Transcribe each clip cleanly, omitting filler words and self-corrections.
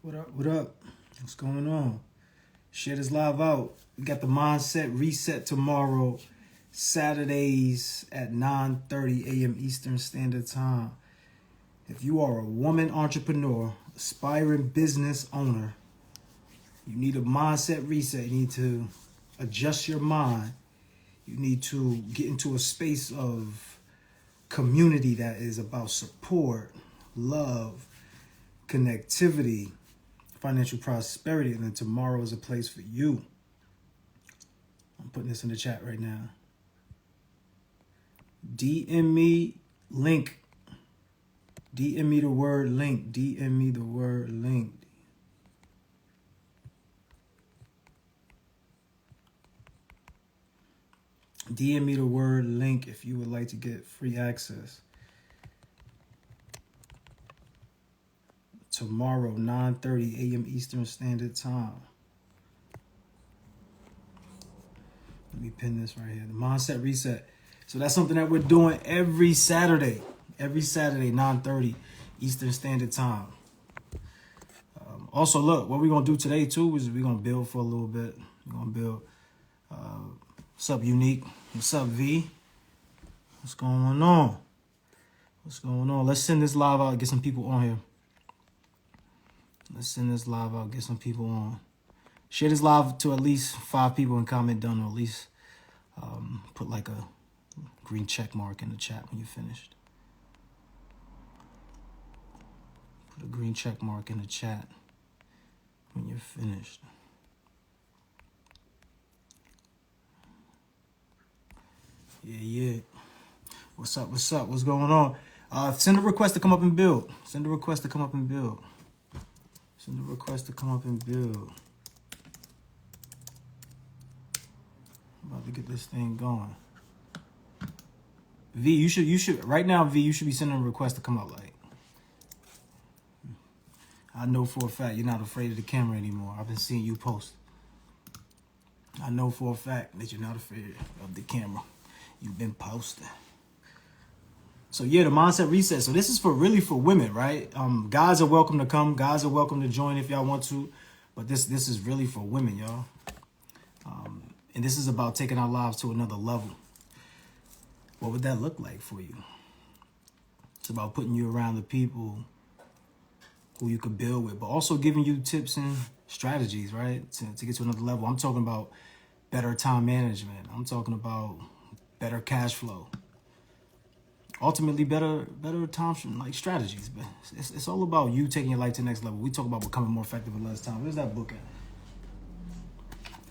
What up? What up? What's going on? Shit is live out. We got the mindset reset tomorrow, Saturdays at 9:30 a.m. Eastern Standard Time. If you are a woman entrepreneur, aspiring business owner, you need a mindset reset. You need to adjust your mind. You need to get into a space of community that is about support, love, connectivity, financial prosperity, and then tomorrow is a place for you. I'm putting this in the chat right now. DM me link. DM me the word link. DM me the word link. DM me the word link if you would like to get free access. Tomorrow, 9:30 a.m. Eastern Standard Time. Let me pin this right here. The mindset reset. So that's something that we're doing every Saturday. Every Saturday, 9:30 Eastern Standard Time. Also, look, what we're going to do today, too, is we're going to build for a little bit. We're going to build. What's up, Unique? What's up, V? What's going on? What's going on? Let's send this live out and get some people on here. Let's send this live out, get some people on. Share this live to at least 5 people and comment done, or at least put like a green check mark in the chat when you're finished. Put a green check mark in the chat when you're finished. Yeah. What's up? What's up? What's going on? Send a request to come up and build. Send a request to come up and build. Send a request to come up and build. I'm about to get this thing going. V, you should right now, V, you should be sending a request to come up. Like, I know for a fact you're not afraid of the camera anymore. I've been seeing you post. I know for a fact that you're not afraid of the camera. You've been posting. So yeah, the mindset reset. So this is really for women, right? Guys are welcome to come. Guys are welcome to join if y'all want to. But this is really for women, y'all. And this is about taking our lives to another level. What would that look like for you? It's about putting you around the people who you could build with, but also giving you tips and strategies, right? To get to another level. I'm talking about better time management. I'm talking about better cash flow. Ultimately, better time like strategies. But it's all about you taking your life to the next level. We talk about becoming more effective in less time. Where's that book at?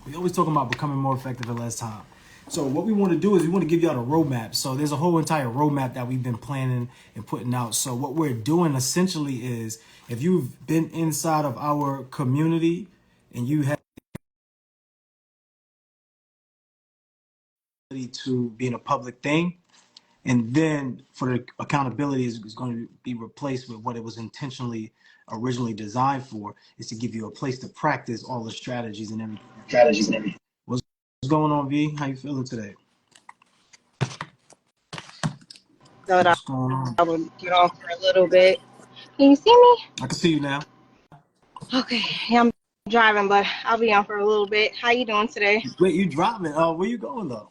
We always talk about becoming more effective in less time. So what we want to do is we want to give y'all a roadmap. So there's a whole entire roadmap that we've been planning and putting out. So what we're doing essentially is, if you've been inside of our community and you have to be in a public thing, and then for the accountability is going to be replaced with what it was intentionally originally designed for, is to give you a place to practice all the strategies and everything. What's going on, V? How you feeling today? Thought What's going on? I would get on for a little bit. Can you see me? I can see you now. Okay, yeah, I'm driving, but I'll be on for a little bit. How you doing today? Wait, you driving? Where you going though?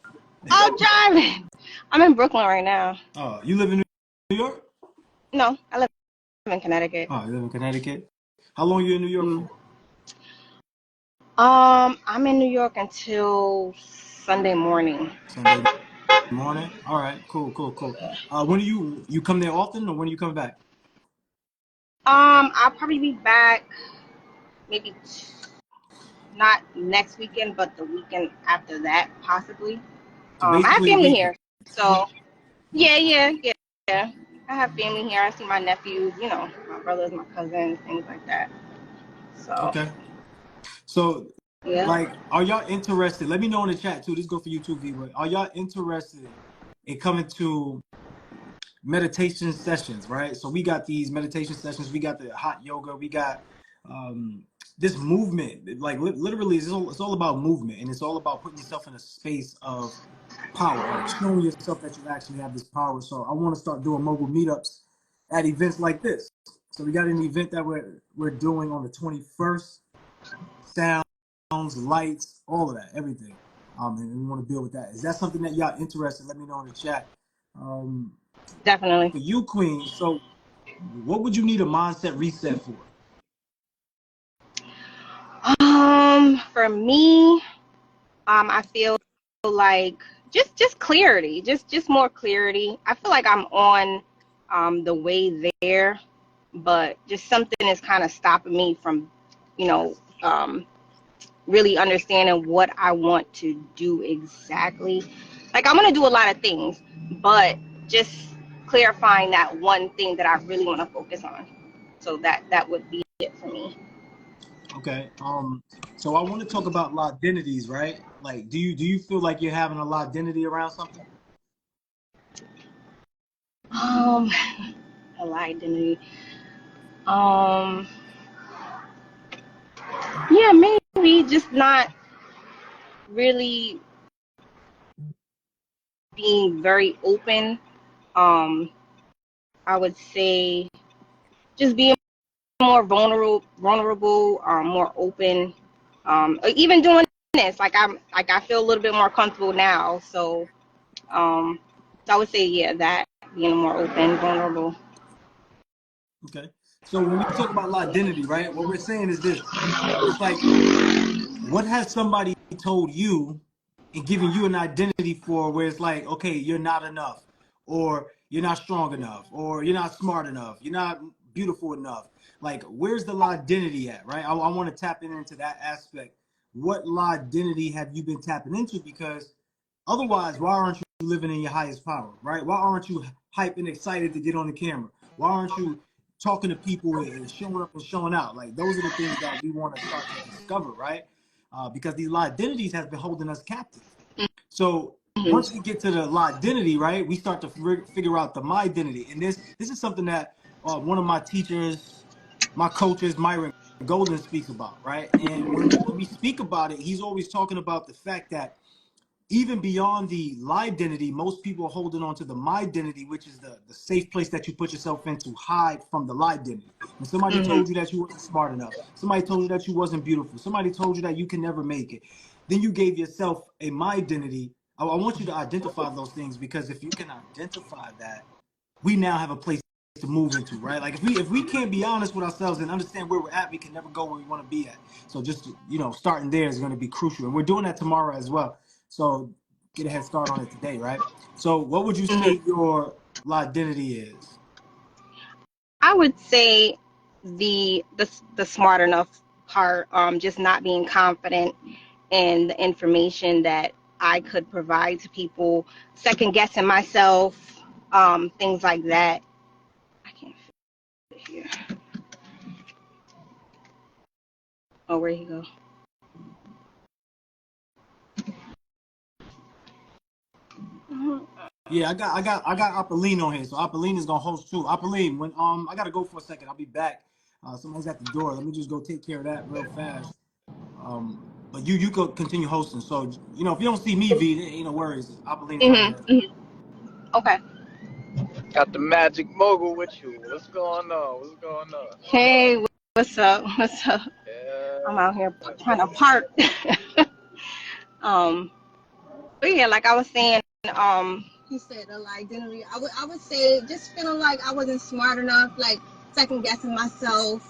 I'm driving. I'm in Brooklyn right now. Oh, you live in New York? No, I live in Connecticut. Oh, you live in Connecticut? How long you in New York for? I'm in New York until Sunday morning. Sunday morning? All right, cool. When do you come there often, or when are you coming back? I'll probably be back maybe not next weekend, but the weekend after that, possibly. So I have basically a family week. here, so yeah. I have family here. I see my nephews, my brothers, my cousins, things like that. So Okay. So, yeah. like, are y'all interested? Let me know in the chat too. This go for you too, V. Are y'all interested in coming to meditation sessions, right? So we got these meditation sessions. We got the hot yoga. We got this movement. Like literally, it's all about movement, and it's all about putting yourself in a space of power, like showing yourself that you actually have this power. So I want to start doing mobile meetups at events like this. So we got an event that we're doing on the 21st. Sounds, lights, all of that, everything. And we want to build with that. Is that something that y'all interested? Let me know in the chat. Um, Definitely. for you, Queen. So, what would you need a mindset reset for? For me, I feel like just clarity, just more clarity. I feel like I'm on the way there, but just something is kind of stopping me from, you know, really understanding what I want to do exactly. Like I want to do a lot of things, but just clarifying that one thing that I really want to focus on. So that would be it for me. Okay. So I want to talk about identities, right? Like, do you feel like you're having a identity around something? Um, a identity. Um, yeah, maybe just not really being very open. Um, I would say just being more vulnerable, more open. Even doing this, like I feel a little bit more comfortable now. Um, so I would say, yeah, that being more open, vulnerable. Okay. So when we talk about identity, right? What we're saying is this: it's like, what has somebody told you and given you an identity for where it's like, okay, you're not enough, or you're not strong enough, or you're not smart enough, you're not beautiful enough. Like, where's the identity at, right? I want to tap into that aspect. What identity have you been tapping into? Because otherwise, why aren't you living in your highest power, right? Why aren't you hyped and excited to get on the camera? Why aren't you talking to people and showing up and showing out? Like, those are the things that we want to start to discover, right? Because these identities has been holding us captive. So Mm-hmm. once we get to the identity, right, we start to figure out the my identity. And this is something that one of my teachers, my coaches, Myron Golden, speaks about, right? And when we speak about it, he's always talking about the fact that even beyond the lie identity, most people are holding on to the my identity, which is the safe place that you put yourself in to hide from the lie identity. When somebody Mm-hmm. told you that you wasn't smart enough, somebody told you that you wasn't beautiful, somebody told you that you can never make it, then you gave yourself a my identity. I want you to identify those things, because if you can identify that, we now have a place to move into, right? Like if we can't be honest with ourselves and understand where we're at, we can never go where we want to be at. So just starting there is going to be crucial, and we're doing that tomorrow as well. So get a head start on it today, right? So what would you Mm-hmm. say your identity is? I would say the smart enough part, just not being confident in the information that I could provide to people, second guessing myself, things like that. I can't fit here. Oh, where he go? Mhm. Yeah, I got Apolline on here, so Apolline is gonna host too. Apolline, when I gotta go for a second, I'll be back. Somebody's at the door. Let me just go take care of that real fast. But you could continue hosting. So if you don't see me, V, there ain't no worries. Apolline is on Mhm. here. Mhm. Okay. Got the magic mogul with you. What's going on? What's going on? Hey, what's up? What's up? I'm Yeah. out here trying to park. um, but yeah, like I was saying, you said the identity. I would say just feeling like I wasn't smart enough, like second guessing myself.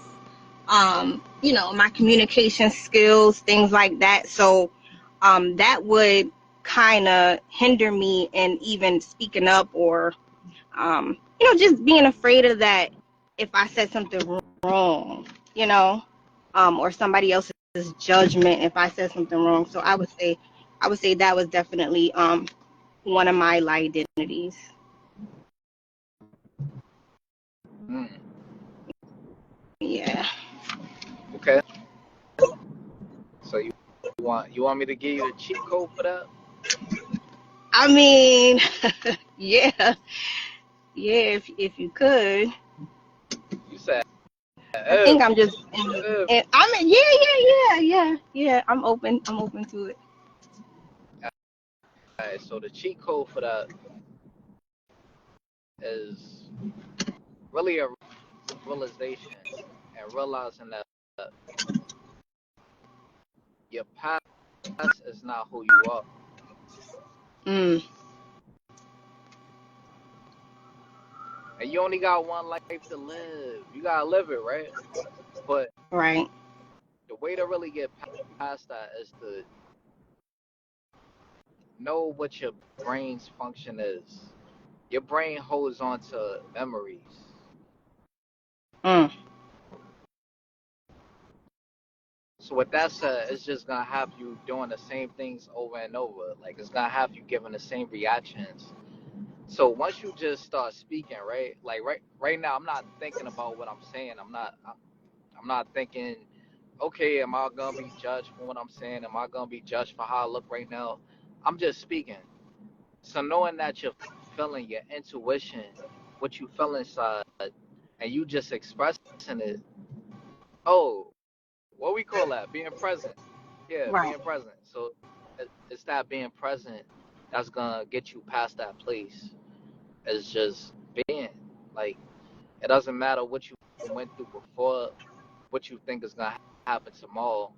My communication skills, things like that. So, that would kind of hinder me in even speaking up, or just being afraid of that if I said something wrong, or somebody else's judgment if I said something wrong. So I would say that was definitely one of my identities. Mm, Yeah. okay. So you want me to give you the cheat code for that? I mean, yeah, yeah. If you could, You said I think if I'm just, if. I mean, yeah. I'm open to it. Alright, so the cheat code for that is really a realization and realizing that your past is not who you are. Mm, And you only got one life to live. You gotta live it, right? But right. the way to really get past that is to know what your brain's function is. Your brain holds on to memories. Mm, So with that said, it's just gonna have you doing the same things over and over. Like it's gonna have you giving the same reactions. So once you just start speaking, right? Like right now, I'm not thinking about what I'm saying. I'm not thinking, okay, am I gonna be judged for what I'm saying? Am I gonna be judged for how I look right now? I'm just speaking. So knowing that you're feeling your intuition, what you feel inside, and you just expressing it. Oh, what we call that? Being present. Yeah, right. being present. So it's that being present that's gonna get you past that place. It's just being. Like it doesn't matter what you went through before, what you think is gonna happen tomorrow.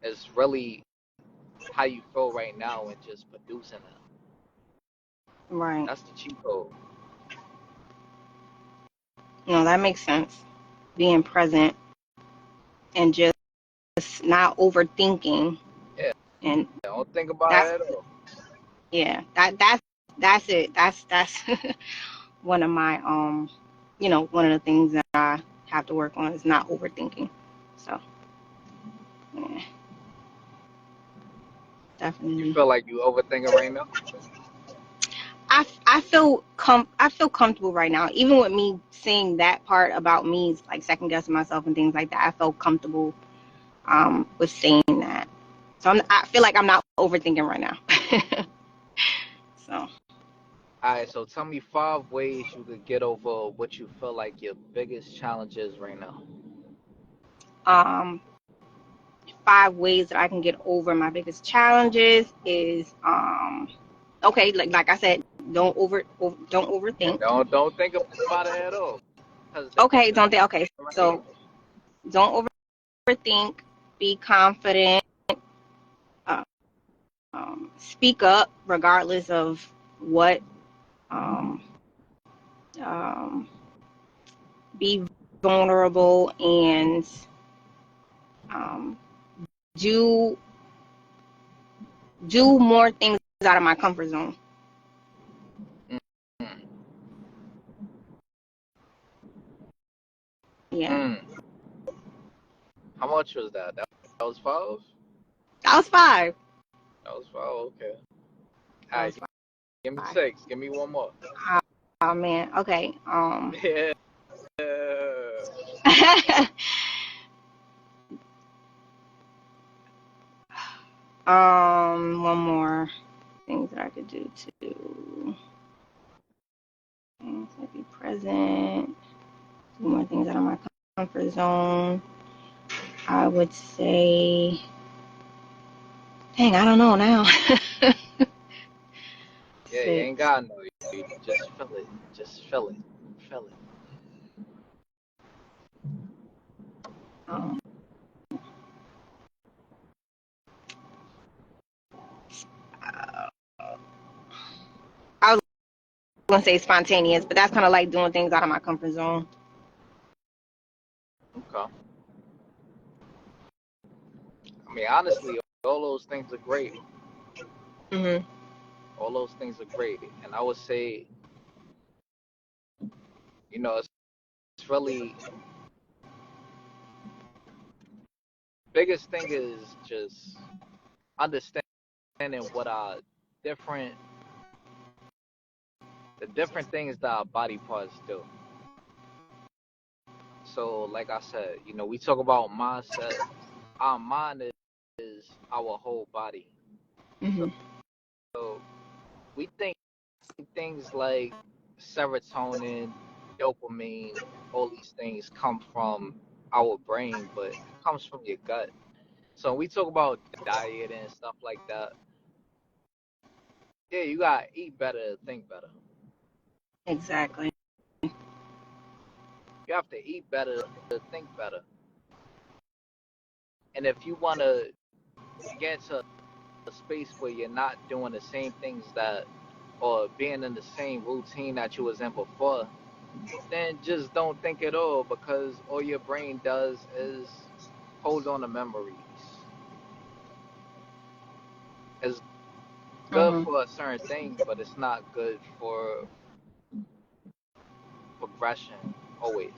It's really how you feel right now and just producing it. Right. That's the cheat code. No, that makes sense. Being present and just not overthinking, Yeah, and don't think about that's it at all. yeah, that's it. That's one of my one of the things that I have to work on is not overthinking. So yeah, You definitely. feel like you overthinking right now? I feel comfortable right now, even with me saying that part about me, like second guessing myself and things like that. I felt comfortable with saying that, so I feel like I'm not overthinking right now. So All right, so tell me 5 ways you could get over what you feel like your biggest challenge is right now. um 5 ways that I can get over my biggest challenges is okay, like I said, don't And overthink. don't think about it at all, cause Okay, that's don't think. Okay, right here. so don't overthink. Be confident. Uh, speak up regardless of what. Um, um, be vulnerable and um, do do more things out of my comfort zone. Mm. Yeah, Mm. How much was that? That was 5. that was 5. That was 5. Okay. All That right, was give me 5. 6. Give me one more. Oh man. Okay. Yeah. One more things that I could do to things like be present, do more things out of my comfort zone. I would say, dang, I don't know now. Yeah, you ain't 6. got no. You just feel it. Just feel it. Feel it. Um, uh, I was gonna say spontaneous, but that's kind of like doing things out of my comfort zone. Okay. I mean, honestly, all those things are great. Mhm. All those things are great, and I would say, it's really biggest thing is just understanding what our different the different things that our body parts do. So, like I said, we talk about mindset. Our mind is our whole body. Mhm. So we think things like serotonin, dopamine, all these things come from our brain, but it comes from your gut. So when we talk about diet and stuff like that, yeah, you gotta eat better, think better. Exactly. You have to eat better to think better. And if you want to get to a space where you're not doing the same things that, or being in the same routine that you was in before, then just don't think at all, because all your brain does is hold on to memories. It's good Mhm. for certain things, but it's not good for progression always.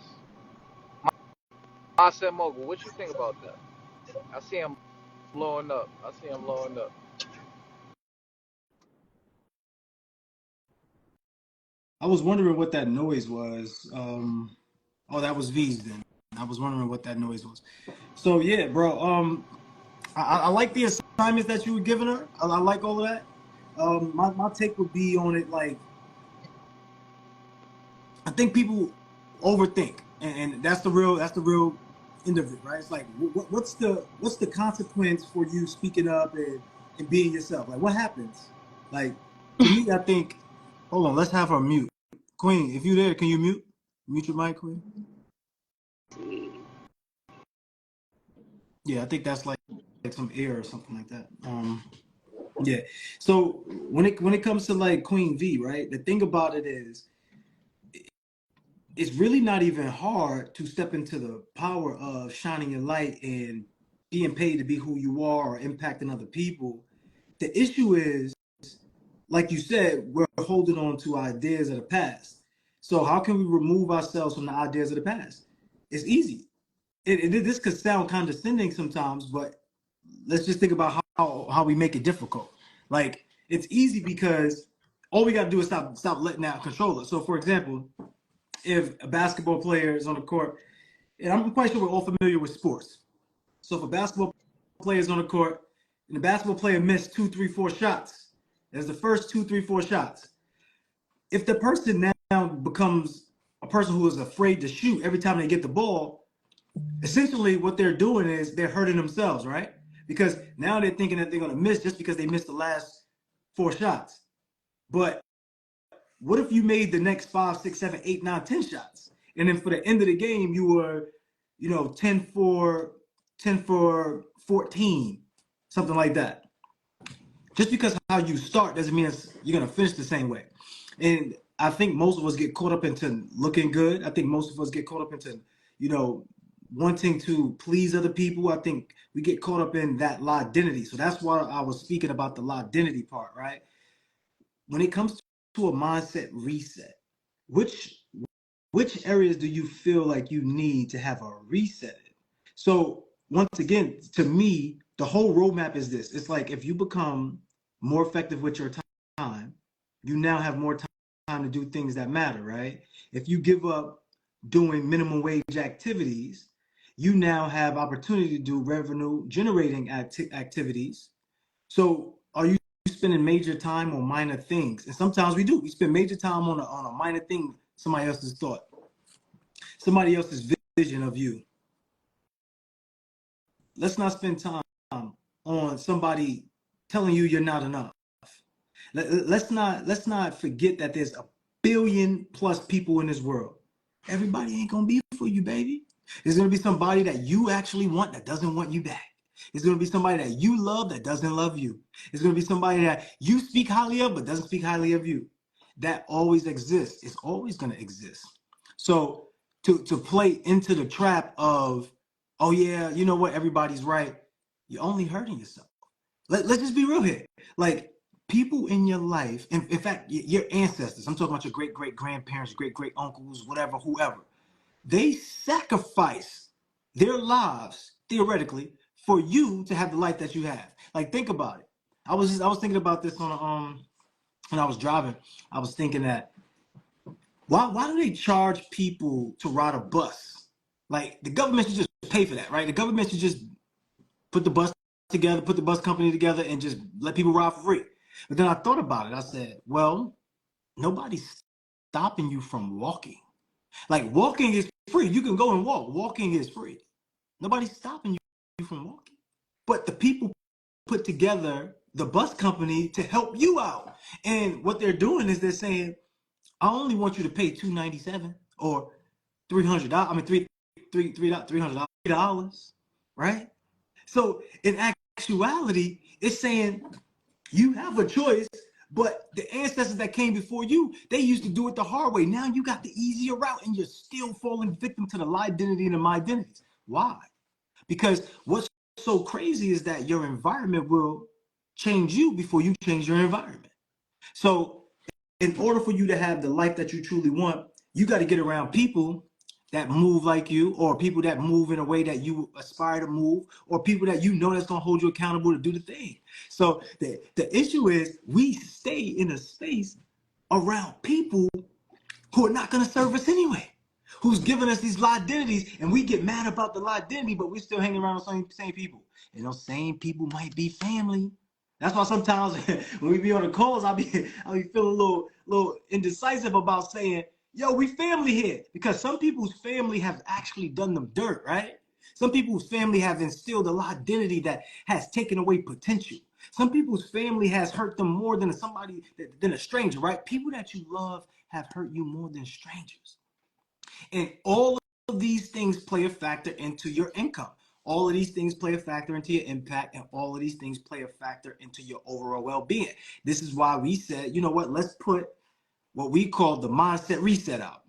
I said, Mogul, what you think about that? I see him blowing up. I see him blowing up. I was wondering what that noise was. Oh, that was V's then. I was wondering what that noise was. So yeah, bro. I like the assignments that you were giving her. I like all of that. My take would be on it like I think people overthink, and that's the real end of it, right? It's like what's the consequence for you speaking up and being yourself? Like what happens? Like to me, I think. Hold on, let's have her mute. Queen, if you there, can you mute your mic, Queen? Yeah, I think that's like some air or something like that. Yeah. So when it comes to like Queen V, right? The thing about it is it's really not even hard to step into the power of shining your light and being paid to be who you are or impacting other people. The issue is, like you said, we're holding on to ideas of the past. So how can we remove ourselves from the ideas of the past? It's easy. This could sound condescending sometimes, but let's just think about how we make it difficult. Like it's easy because all we got to do is stop letting that control us. So, for example, if a basketball player is on the court, and I'm quite sure we're all familiar with sports. So if a basketball player is on the court and the basketball player missed two, three, four shots, there's the first two, three, four shots. If the person now becomes a person who is afraid to shoot every time they get the ball, essentially what they're doing is they're hurting themselves, right? Because now they're thinking that they're going to miss just because they missed the last four shots. But what if you made the next 5, 6, 7, 8, 9, 10 shots? And then for the end of the game, you were, 10 for 14, something like that. Just because how you start doesn't mean you're gonna finish the same way. And I think most of us get caught up into looking good. I think most of us get caught up into, you know, wanting to please other people. I think we get caught up in that identity. So that's why I was speaking about the identity part, right? When it comes to a mindset reset, which which areas do you feel like you need to have a reset in? So once again, to me, the whole roadmap is this. It's like if you become more effective with your time, you now have more time to do things that matter, right? If you give up doing minimum wage activities, you now have opportunity to do revenue generating activities. So are you spending major time on minor things? And sometimes we do. We spend major time on a minor thing, somebody else's thought, somebody else's vision of you. Let's not spend time on somebody telling you you're not enough. Let's not forget that there's a billion plus people in this world. Everybody ain't gonna be for you, baby. There's gonna be somebody that you actually want that doesn't want you back. There's gonna be somebody that you love that doesn't love you. There's gonna be somebody that you speak highly of but doesn't speak highly of you. That always exists. It's always gonna exist. So to play into the trap of, oh yeah, you know what, everybody's right, you're only hurting yourself. Let's just be real here. Like people in your life, in fact, your ancestors, I'm talking about your great great grandparents, great great uncles, whatever, whoever, they sacrifice their lives theoretically for you to have the life that you have. Like think about it. I was thinking about this on when I was driving. I was thinking that why do they charge people to ride a bus? Like the government should just pay for that, right? The government should just put the bus together, put the bus company together, and just let people ride for free. But then I thought about it. I said, well, nobody's stopping you from walking. Like walking is free. You can go and walk. Walking is free. Nobody's stopping you from walking. But the people put together the bus company to help you out. And what they're doing is they're saying, I only want you to pay $297 or $300. I mean, $300, right? So in actuality, it's saying you have a choice, but the ancestors that came before you, they used to do it the hard way. Now you got the easier route, and you're still falling victim to the lie identity and the my identities. Why? Because what's so crazy is that your environment will change you before you change your environment. So in order for you to have the life that you truly want, you got to get around people that move like you, or people that move in a way that you aspire to move, or people that you know that's going to hold you accountable to do the thing. So the issue is we stay in a space around people who are not going to serve us anyway, who's giving us these lie identities, and we get mad about the lie identity, but we're still hanging around the same people. And those same people might be family. That's why sometimes when we be on the calls, I'll be feeling a little indecisive about saying, yo, we family here. Because some people's family have actually done them dirt, right? Some people's family have instilled a lie identity that has taken away potential. Some people's family has hurt them more than than a stranger, right? People that you love have hurt you more than strangers. And all of these things play a factor into your income. All of these things play a factor into your impact, and all of these things play a factor into your overall well-being. This is why we said, you know what, let's put what we call the mindset reset out.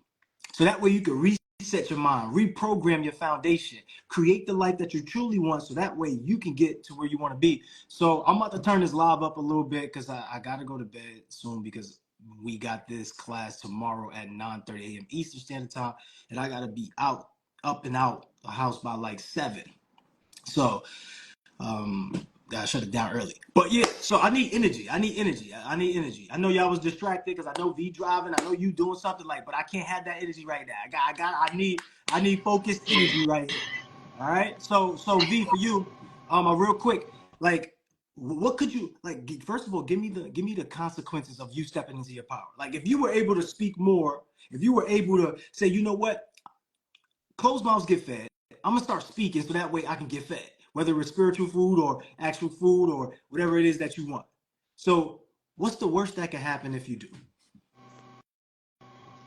So that way you can reset your mind, reprogram your foundation, create the life that you truly want, so that way you can get to where you want to be. So I'm about to turn this live up a little bit because I got to go to bed soon, because we got this class tomorrow at 9:30 a.m. Eastern Standard Time, and I got to be up and out the house by like 7. So gotta shut it down early. But yeah, so I need energy. I need energy. I know y'all was distracted because I know V driving. I know you doing something, like, but I can't have that energy right now. I need focused energy right here. All right. So V, for you, real quick, like, what could you like? First of all, give me the consequences of you stepping into your power. Like, if you were able to speak more, if you were able to say, you know what, closed mouths get fed. I'm gonna start speaking so that way I can get fed, whether it's spiritual food or actual food or whatever it is that you want. So, what's the worst that can happen if you do?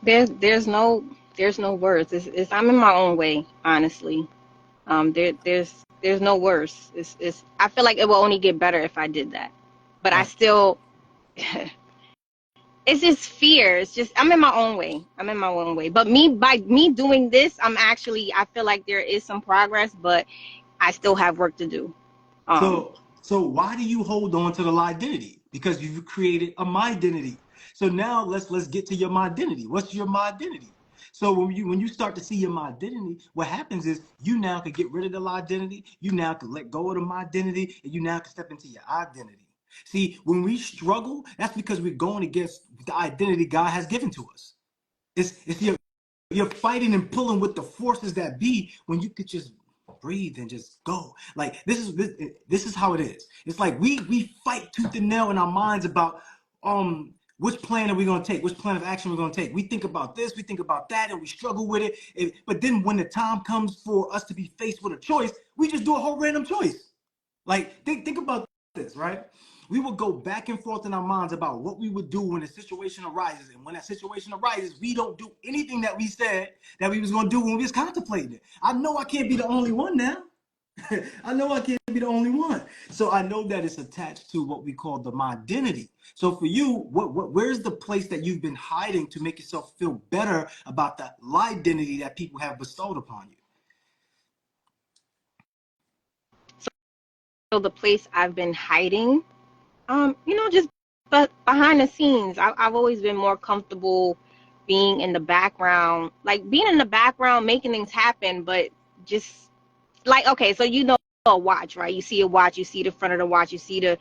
There's no words. I'm in my own way, honestly. There's no worse. It's I feel like it will only get better if I did that. But I Right. still it's just fear. It's just I'm in my own way. I'm in my own way. But by me doing this, I feel like there is some progress, but I still have work to do. Um So why do you hold on to the lie identity? Because you've created a my identity. So now let's get to your my identity. What's your my identity? So when you start to see your my identity, what happens is you now can get rid of the lie identity. You now can let go of the my identity, and you now can step into your identity. See, when we struggle, that's because we're going against the identity God has given to us. It's you're fighting and pulling with the forces that be, when you could just breathe and just go. Like, this is how it is. It's like we fight tooth and nail in our minds about which plan are we going to take, which plan of action we're going to take. We think about this, we think about that, and we struggle with it. But then when the time comes for us to be faced with a choice, we just do a whole random choice. Like, think about this, right? We will go back and forth in our minds about what we would do when a situation arises. And when that situation arises, we don't do anything that we said that we was going to do when we was contemplating it. I know I can't be the only one now. I know I can't be the only one. So I know that it's attached to what we call the my identity. So for you, where's the place that you've been hiding to make yourself feel better about the lie identity that people have bestowed upon you? so the place I've been hiding, just but behind the scenes, I've always been more comfortable being in the background, like being in the background, making things happen, but just like, okay, so a watch, right? You see a watch, you see the front of the watch, you see the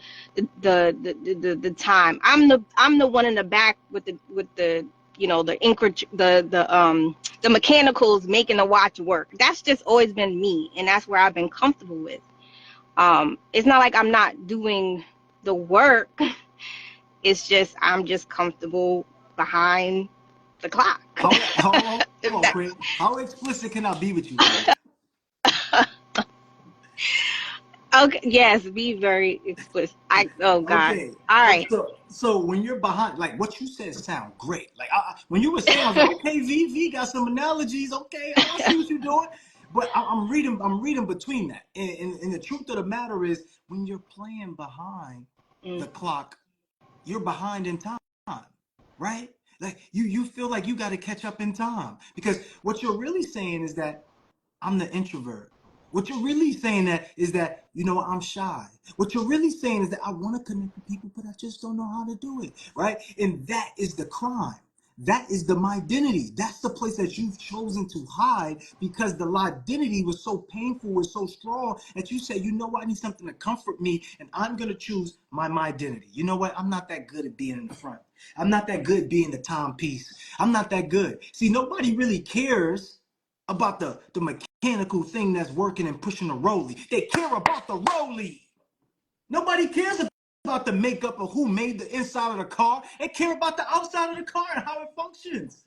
time. I'm the one in the back with the the ink, the mechanicals making the watch work. That's just always been me, and that's where I've been comfortable with. It's not like I'm not doing the work. It's just I'm just comfortable behind the clock. Hold If on, that, Queen. How explicit can I be with you, Queen? Okay, yes, be very explicit. Oh God. Okay. All right. So when you're behind, like what you said sound great. Like when you were saying, I was like, okay, V got some analogies. Okay, I see what you're doing. But I'm reading between that. And the truth of the matter is, when you're playing behind Mm. the clock, you're behind in time, right? Like you feel like you got to catch up in time because what you're really saying is that I'm the introvert. What you're really saying that is that, I'm shy. What you're really saying is that I want to connect with people, but I just don't know how to do it, right? And that is the crime. That is the my identity. That's the place that you've chosen to hide because the identity was so painful, was so strong that you say, you know what, I need something to comfort me, and I'm going to choose my identity. You know what? I'm not that good at being in the front. I'm not that good being the timepiece. I'm not that good. See, nobody really cares about the mechanical thing that's working and pushing the rollie. They care about the rollie. Nobody cares about the makeup of who made the inside of the car. They care about the outside of the car and how it functions.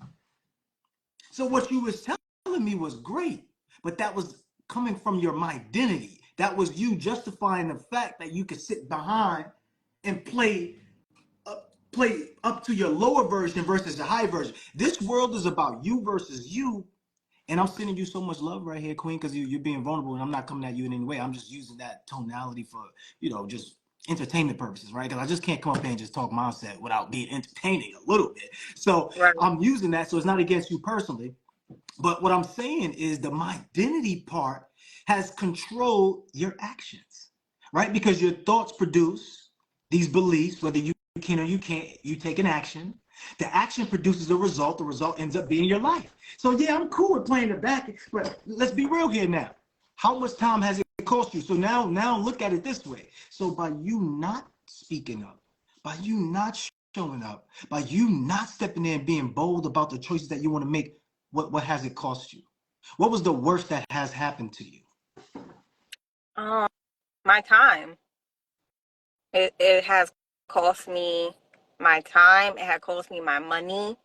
So what you was telling me was great, but that was coming from your identity. That was you justifying the fact that you could sit behind and play up to your lower version versus the high version. This world is about you versus you. And I'm sending you so much love right here, Queen, because you're being vulnerable, and I'm not coming at you in any way. I'm just using that tonality for, just entertainment purposes, right? Because I just can't come up here and just talk mindset without being entertaining a little bit. So Right. I'm using that. So it's not against you personally. But what I'm saying is the my identity part has controlled your actions, right? Because your thoughts produce these beliefs, whether you can or you can't, you take an action. The action produces a result. The result ends up being your life. So yeah, I'm cool with playing it back, but let's be real here now. How much time has it cost you? So now look at it this way. So by you not speaking up, by you not showing up, by you not stepping in and being bold about the choices that you want to make, what has it cost you? What was the worst that has happened to you? Um, my time. It has cost me my time. It had cost me my money.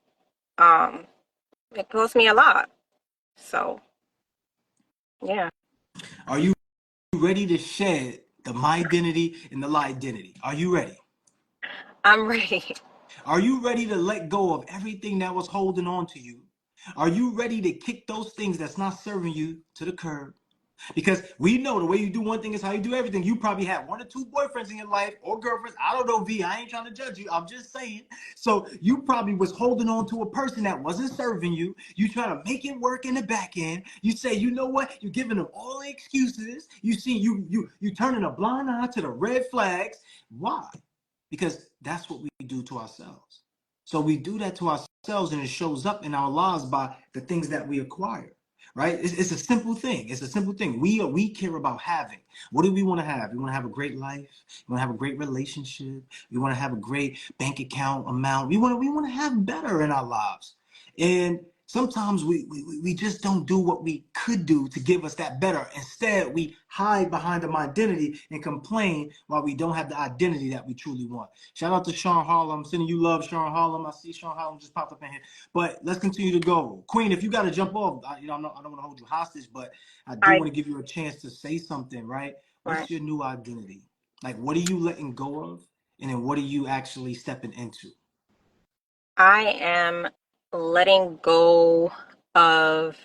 Um, it cost me a lot. So yeah, Are you ready to shed the my identity and the lie identity? Are you ready? I'm ready. Are you ready to let go of everything that was holding on to you? Are you ready to kick those things that's not serving you to the curb? Because we know the way you do one thing is how you do everything. You probably have one or two boyfriends in your life or girlfriends. I don't know, V. I ain't trying to judge you. I'm just saying. So you probably was holding on to a person that wasn't serving you. You trying to make it work in the back end. You say, you know what? You're giving them all the excuses. You see, you turning a blind eye to the red flags. Why? Because that's what we do to ourselves. So we do that to ourselves, and it shows up in our lives by the things that we acquire. Right? It's a simple thing. It's a simple thing. We care about having. What do we want to have? We want to have a great life. We want to have a great relationship. We want to have a great bank account amount. We want to have better in our lives. And sometimes we just don't do what we could do to give us that better. Instead, we hide behind the identity and complain while we don't have the identity that we truly want. Shout out to Sean Harlem. Sending you love, Sean Harlem. I see Sean Harlem just popped up in here. But let's continue to go. Queen, if you got to jump off, I don't want to hold you hostage, but I do I want to give you a chance to say something, right? right. What's your new identity? Like, what are you letting go of? And then what are you actually stepping into? I am letting go of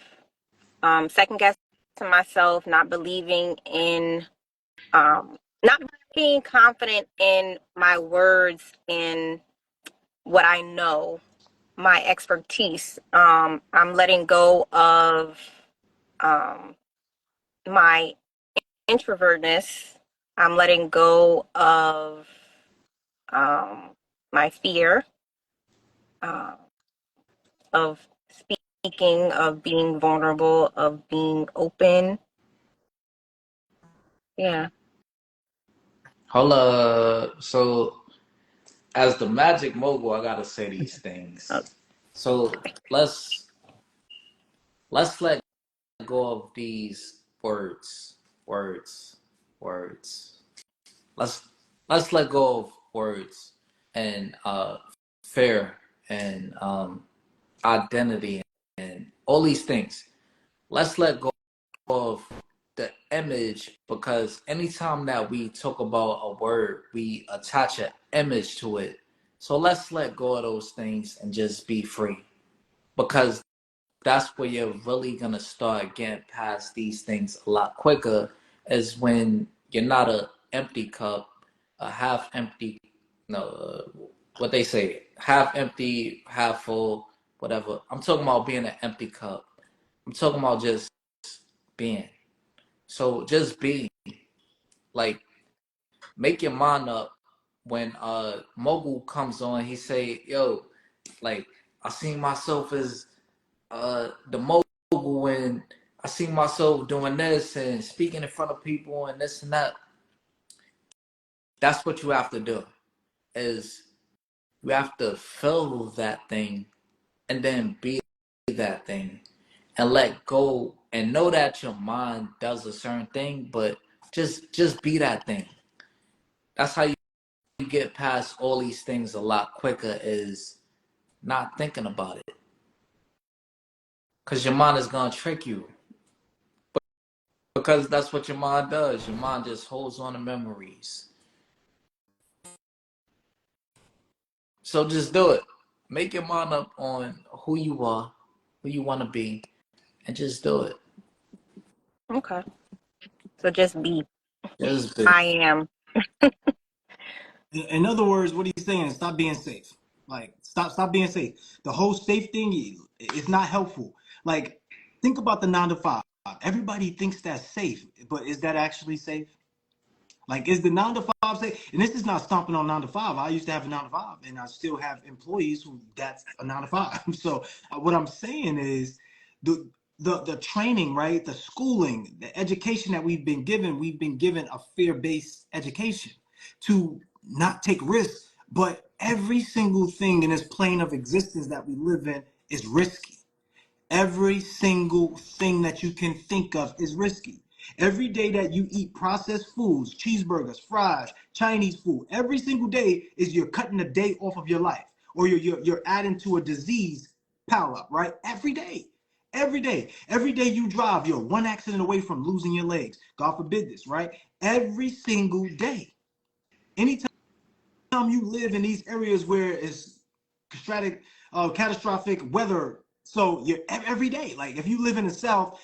second guessing myself, not believing in not being confident in my words and what I know, my expertise. I'm letting go of um, my introvertness. I'm letting go of um, my fear uh, of speaking, of being vulnerable, of being open. Yeah. Holla. So, as the magic mogul, I gotta say these Oh, things. So let's let go of these words, words, words. Let's let's let go of words and fear and identity and all these things. Let's let go of the image, because anytime that we talk about a word, we attach an image to it. So let's let go of those things and just be free, because that's where you're really gonna start getting past these things a lot quicker. Is when you're not a empty cup, a half empty. No, what they say, half empty, half full, whatever. I'm talking about being an empty cup. I'm talking about just being. So just be, like, make your mind up. When Mogul comes on, he say, "Yo, like, I see myself as the mogul, and I see myself doing this and speaking in front of people and this and that." That's what you have to do. Is you have to feel that thing and then be that thing and let go and know that your mind does a certain thing, but just be that thing. That's how you get past all these things a lot quicker, is not thinking about it. Because your mind is going to trick you. Because that's what your mind does. Your mind just holds on to memories. So just do it. Make your mind up on who you are, who you want to be, and just do it. Okay. So just be. Just be. I am. In other words, what he's saying is stop being safe. Like stop being safe. The whole safe thing is not helpful. Like think about the 9 to 5. Everybody thinks that's safe, but is that actually safe? Like, is the 9 to 5 safe? And this is not stomping on 9 to 5. I used to have a 9 to 5, and I still have employees who that's a 9 to 5. So what I'm saying is the the training, right? The schooling, the education that we've been given a fear-based education to not take risks. But every single thing in this plane of existence that we live in is risky. Every single thing that you can think of is risky. Every day that you eat processed foods, cheeseburgers, fries, Chinese food, every single day is you're cutting a day off of your life, or you're adding to a disease pile up, right? Every day. Every day you drive, you're one accident away from losing your legs. God forbid this, right? Every single day. Anytime you live in these areas where it's catastrophic weather. So you're every day. Like if you live in the South,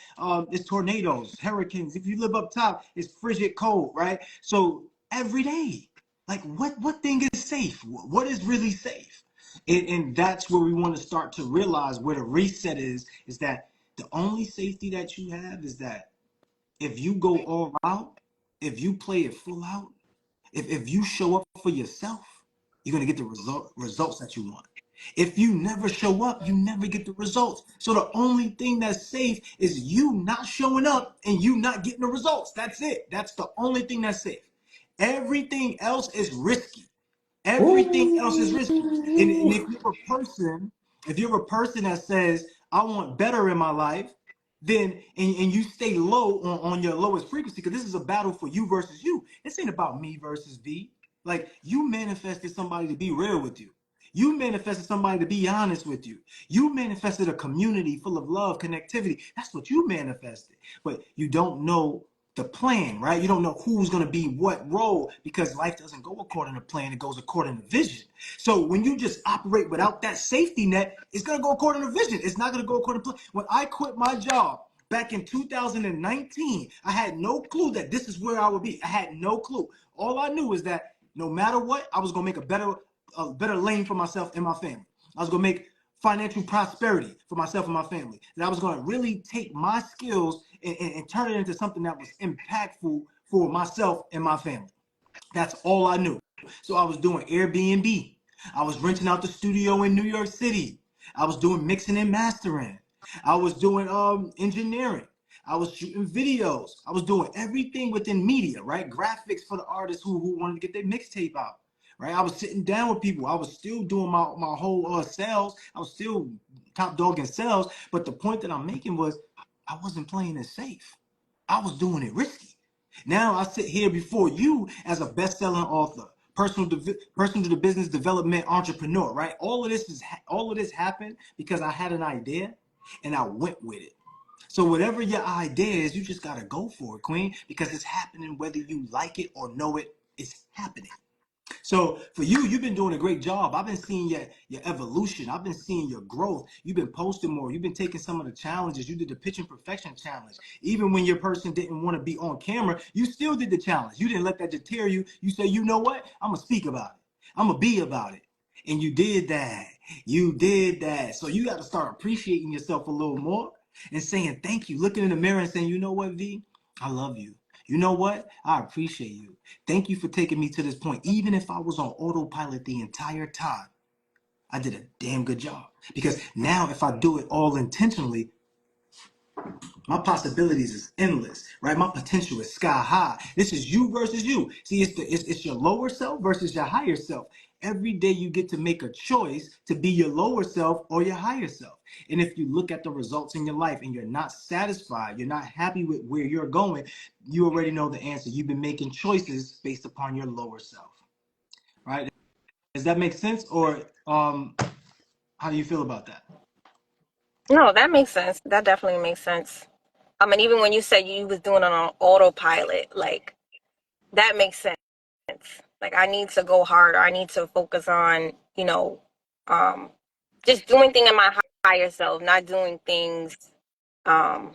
it's tornadoes, hurricanes. If you live up top, it's frigid cold, right? So every day, like what thing is safe? What is really safe? And that's where we want to start to realize where the reset is that the only safety that you have is that if you go all out, if you play it full out, if you show up for yourself, you're gonna get the results that you want. If you never show up, you never get the results. So the only thing that's safe is you not showing up and you not getting the results. That's it. That's the only thing that's safe. Everything else is risky. Everything else is risky. And Ooh. if you're a person that says, I want better in my life, then and you stay low on your lowest frequency, because this is a battle for you versus you. This ain't about me versus V. Like you manifested somebody to be real with you. You manifested somebody to be honest with you. You manifested a community full of love, connectivity. That's what you manifested. But you don't know the plan, right? You don't know who's going to be what role, because life doesn't go according to plan. It goes according to vision. So when you just operate without that safety net, it's going to go according to vision. It's not going to go according to plan. When I quit my job back in 2019, I had no clue that this is where I would be. I had no clue. All I knew is that no matter what, I was going to make a better lane for myself and my family. I was going to make financial prosperity for myself and my family. That I was going to really take my skills and turn it into something that was impactful for myself and my family. That's all I knew. So I was doing Airbnb. I was renting out the studio in New York City. I was doing mixing and mastering. I was doing engineering. I was shooting videos. I was doing everything within media, right? Graphics for the artists who wanted to get their mixtape out, right? I was sitting down with people. I was still doing my whole sales. I was still top dog in sales. But the point that I'm making was I wasn't playing it safe. I was doing it risky. Now I sit here before you as a best-selling author, personal to business development entrepreneur, right? All of this happened because I had an idea and I went with it. So whatever your idea is, you just gotta go for it, Queen, because it's happening whether you like it or know it. It's happening. So for you, you've been doing a great job. I've been seeing your evolution. I've been seeing your growth. You've been posting more. You've been taking some of the challenges. You did the pitch and perfection challenge. Even when your person didn't want to be on camera, you still did the challenge. You didn't let that deter you. You said, you know what? I'm gonna speak about it. I'm gonna be about it. And you did that. You did that. So you got to start appreciating yourself a little more and saying thank you. Looking in the mirror and saying, you know what, V? I love you. You know what? I appreciate you. Thank you for taking me to this point. Even if I was on autopilot the entire time, I did a damn good job. Because now if I do it all intentionally, my possibilities is endless, right? My potential is sky high. This is you versus you. See, it's your lower self versus your higher self. Every day you get to make a choice to be your lower self or your higher self. And if you look at the results in your life and you're not satisfied, you're not happy with where you're going, you already know the answer. You've been making choices based upon your lower self, right? Does that make sense? Or how do you feel about that? No, that makes sense. That definitely makes sense. I mean, even when you said you was doing it on autopilot, like that makes sense. Like I need to go harder. I need to focus on, um, just doing things in my higher self, not doing things, um,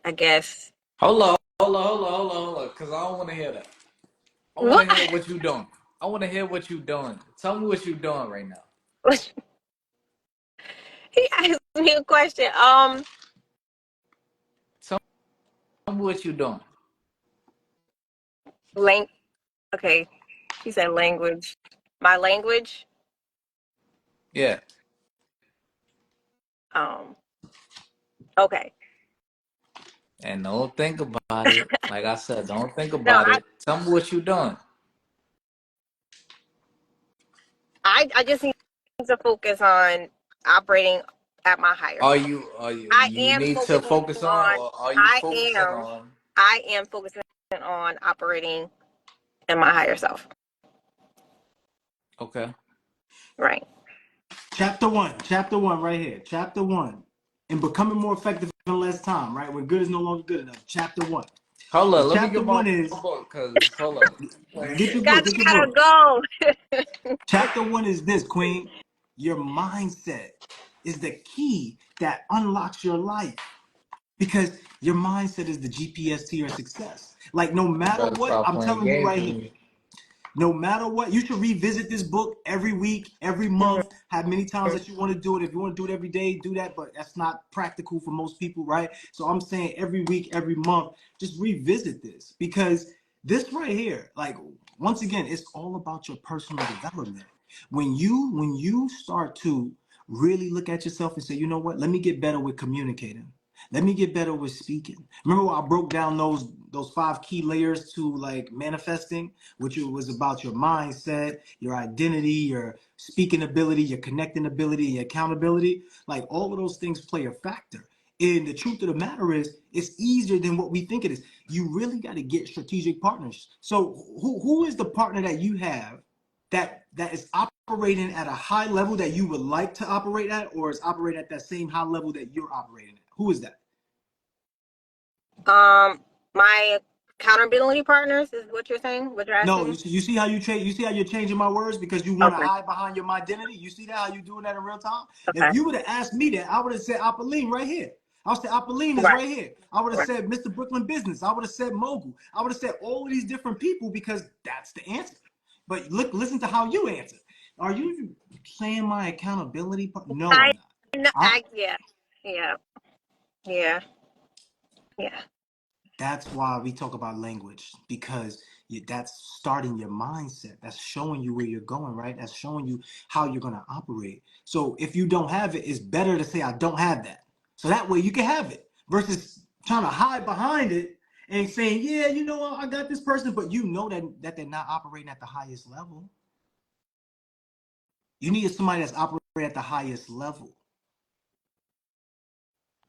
I guess. Hold on, because I don't want to hear that. I want What? to hear what you doing. I want to hear what you doing. Tell me what you doing right now. He asked me a question. Tell me what you doing. Lang. Okay, she said language. My language. Yeah. Um. Okay. And don't think about it. Like I said, don't think No, about it. Tell me what you doing. I just need to focus on operating at my higher Are self. you are you I you am need to focusing focus on, on. or are you I focusing am. on? I am focusing on operating in my higher self. Okay. Right. Chapter one, right here. Chapter one, in becoming more effective in less time, right? When good is no longer good enough. Chapter one. Hold And up, let me chapter get my one is book, cause hold up. get your Guys, book, get I your gotta book. go. Chapter one is this, Queen. Your mindset is the key that unlocks your life because your mindset is the GPS to your success. Like, no matter Better what, stop I'm playing telling you games right with here, me. no matter what, you should revisit this book every week, every month, have many times that you want to do it. If you want to do it every day, do that, but that's not practical for most people, right? So I'm saying every week, every month, just revisit this because this right here, like, once again, it's all about your personal development. When you start to really look at yourself and say, you know what, let me get better with communicating. Let me get better with speaking. Remember when I broke down those 5 key layers to like manifesting, which was about your mindset, your identity, your speaking ability, your connecting ability, your accountability. Like all of those things play a factor. And the truth of the matter is, it's easier than what we think it is. You really got to get strategic partners. So who is the partner that you have that is operating at a high level that you would like to operate at, or is operating at that same high level that you're operating at? Who is that? My accountability partners is what you're saying. What you're No, asking? you see how you change. You see how you're changing my words because you want to Okay. hide behind your identity. You see that how you doing that in real time? If Okay. you would have asked me that, I would have said Apolline right here. I would say Apolline is Right. right here. I would have Right. said Mr. Brooklyn Business. I would have said Mogul. I would have said all of these different people because that's the answer. But look, listen to how you answer. Are you saying my accountability? No, I I'm not. know. I, Yeah. Yeah. Yeah. Yeah. That's why we talk about language because that's starting your mindset. That's showing you where you're going, right? That's showing you how you're going to operate. So if you don't have it, it's better to say, I don't have that. So that way you can have it versus trying to hide behind it and saying, yeah, you know what, I got this person, but you know that they're not operating at the highest level. You need somebody that's operating at the highest level.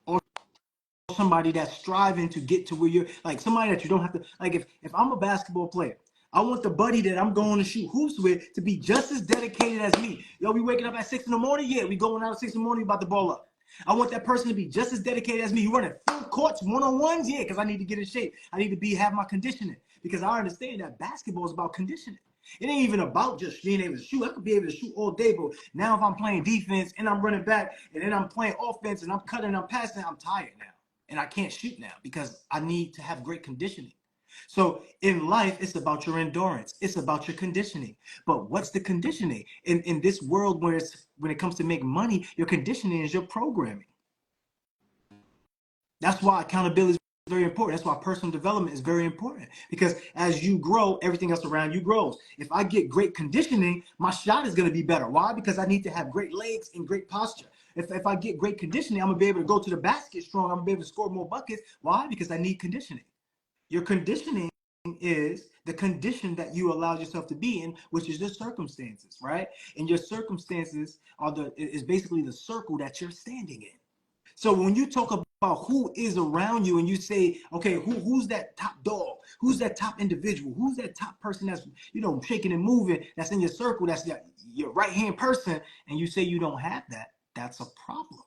Or somebody that's striving to get to where you're like somebody that you don't have to like if I'm a basketball player, I want the buddy that I'm going to shoot hoops with to be just as dedicated as me. Yo, we waking up at 6 in the morning. Yeah, we going out at 6 in the morning, about the ball up. I want that person to be just as dedicated as me. You running full courts, one-on-ones? Yeah, because I need to get in shape. I need to have my conditioning. Because I understand that basketball is about conditioning. It ain't even about just being able to shoot. I could be able to shoot all day, but now if I'm playing defense and I'm running back and then I'm playing offense and I'm cutting and I'm passing, I'm tired now. And I can't shoot now because I need to have great conditioning. So in life, it's about your endurance. It's about your conditioning. But what's the conditioning? In this world where when it comes to make money, your conditioning is your programming. That's why accountability is very important. That's why personal development is very important. Because as you grow, everything else around you grows. If I get great conditioning, my shot is going to be better. Why? Because I need to have great legs and great posture. If I get great conditioning, I'm going to be able to go to the basket strong. I'm going to be able to score more buckets. Why? Because I need conditioning. Your conditioning is the condition that you allow yourself to be in, which is your circumstances, right? And your circumstances is basically the circle that you're standing in. So when you talk about who is around you and you say, okay, who's that top dog? Who's that top individual? Who's that top person that's, shaking and moving, that's in your circle, that's your right-hand person, and you say you don't have that, that's a problem.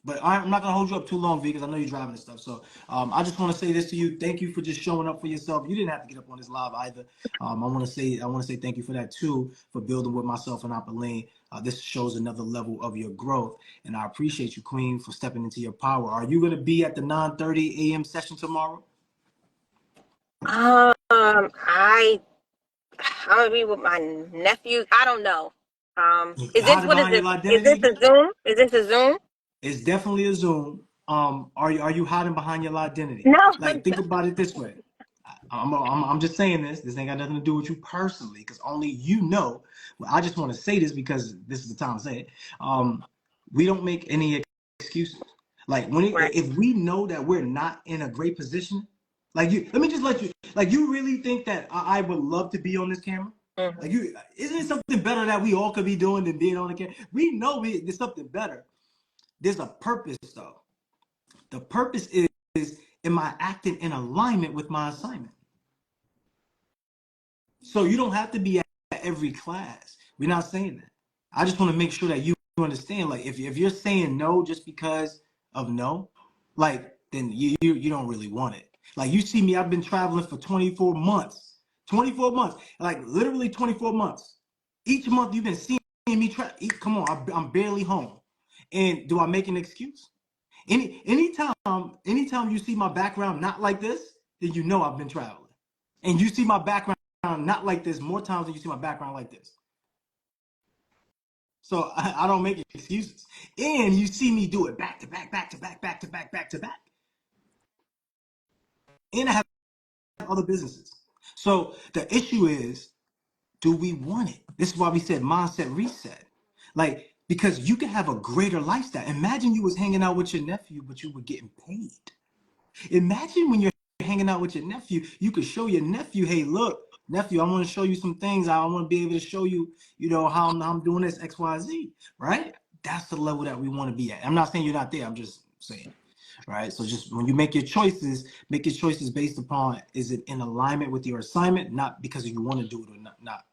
But I'm not gonna hold you up too long, V, because I know you're driving and stuff. So I just want to say this to you. Thank you for just showing up for yourself. You didn't have to get up on this live either. I want to say thank you for that too, for building with myself and Apolline. This shows another level of your growth, and I appreciate you, Queen, for stepping into your power. Are you gonna be at the 9:30 a.m. session tomorrow? I'm gonna be with my nephew. I don't know. Hiding behind your Is this identity? a Zoom? Is this a Zoom? It's definitely a Zoom. Are you hiding behind your identity? No. Like, think about it this way. I'm just saying this. This ain't got nothing to do with you personally, because only you know. Well, I just want to say this because this is the time to say it. We don't make any excuses. Like Right. if we know that we're not in a great position, like let me just let you. Like, you really think that I would love to be on this camera? Mm-hmm. Like, isn't it something better that we all could be doing than being on the camera? We know there's something better. There's a purpose though. The purpose is, am I acting in alignment with my assignment? So you don't have to be at every class. We're not saying that. I just want to make sure that you understand. Like, if you're saying no just because of no, like, then you don't really want it. Like, you see me, I've been traveling for 24 months. 24 months. Like, literally 24 months. Each month you've been seeing me come on, I'm barely home. And do I make an excuse? Anytime you see my background not like this, then you know I've been traveling. And you see my background not like this more times than you see my background like this. So I don't make excuses. And you see me do it back to back, back to back, back to back, back to back. And I have other businesses. So the issue is, do we want it? This is why we said mindset reset. Like, because you can have a greater lifestyle. Imagine you was hanging out with your nephew, but you were getting paid. Imagine when you're hanging out with your nephew, you could show your nephew, hey, look, nephew, I want to show you some things. I want to be able to show you, how I'm doing this X, Y, Z, right? That's the level that we want to be at. I'm not saying you're not there. I'm just saying, right? So just when you make your choices based upon, is it in alignment with your assignment, not because you want to do it or not.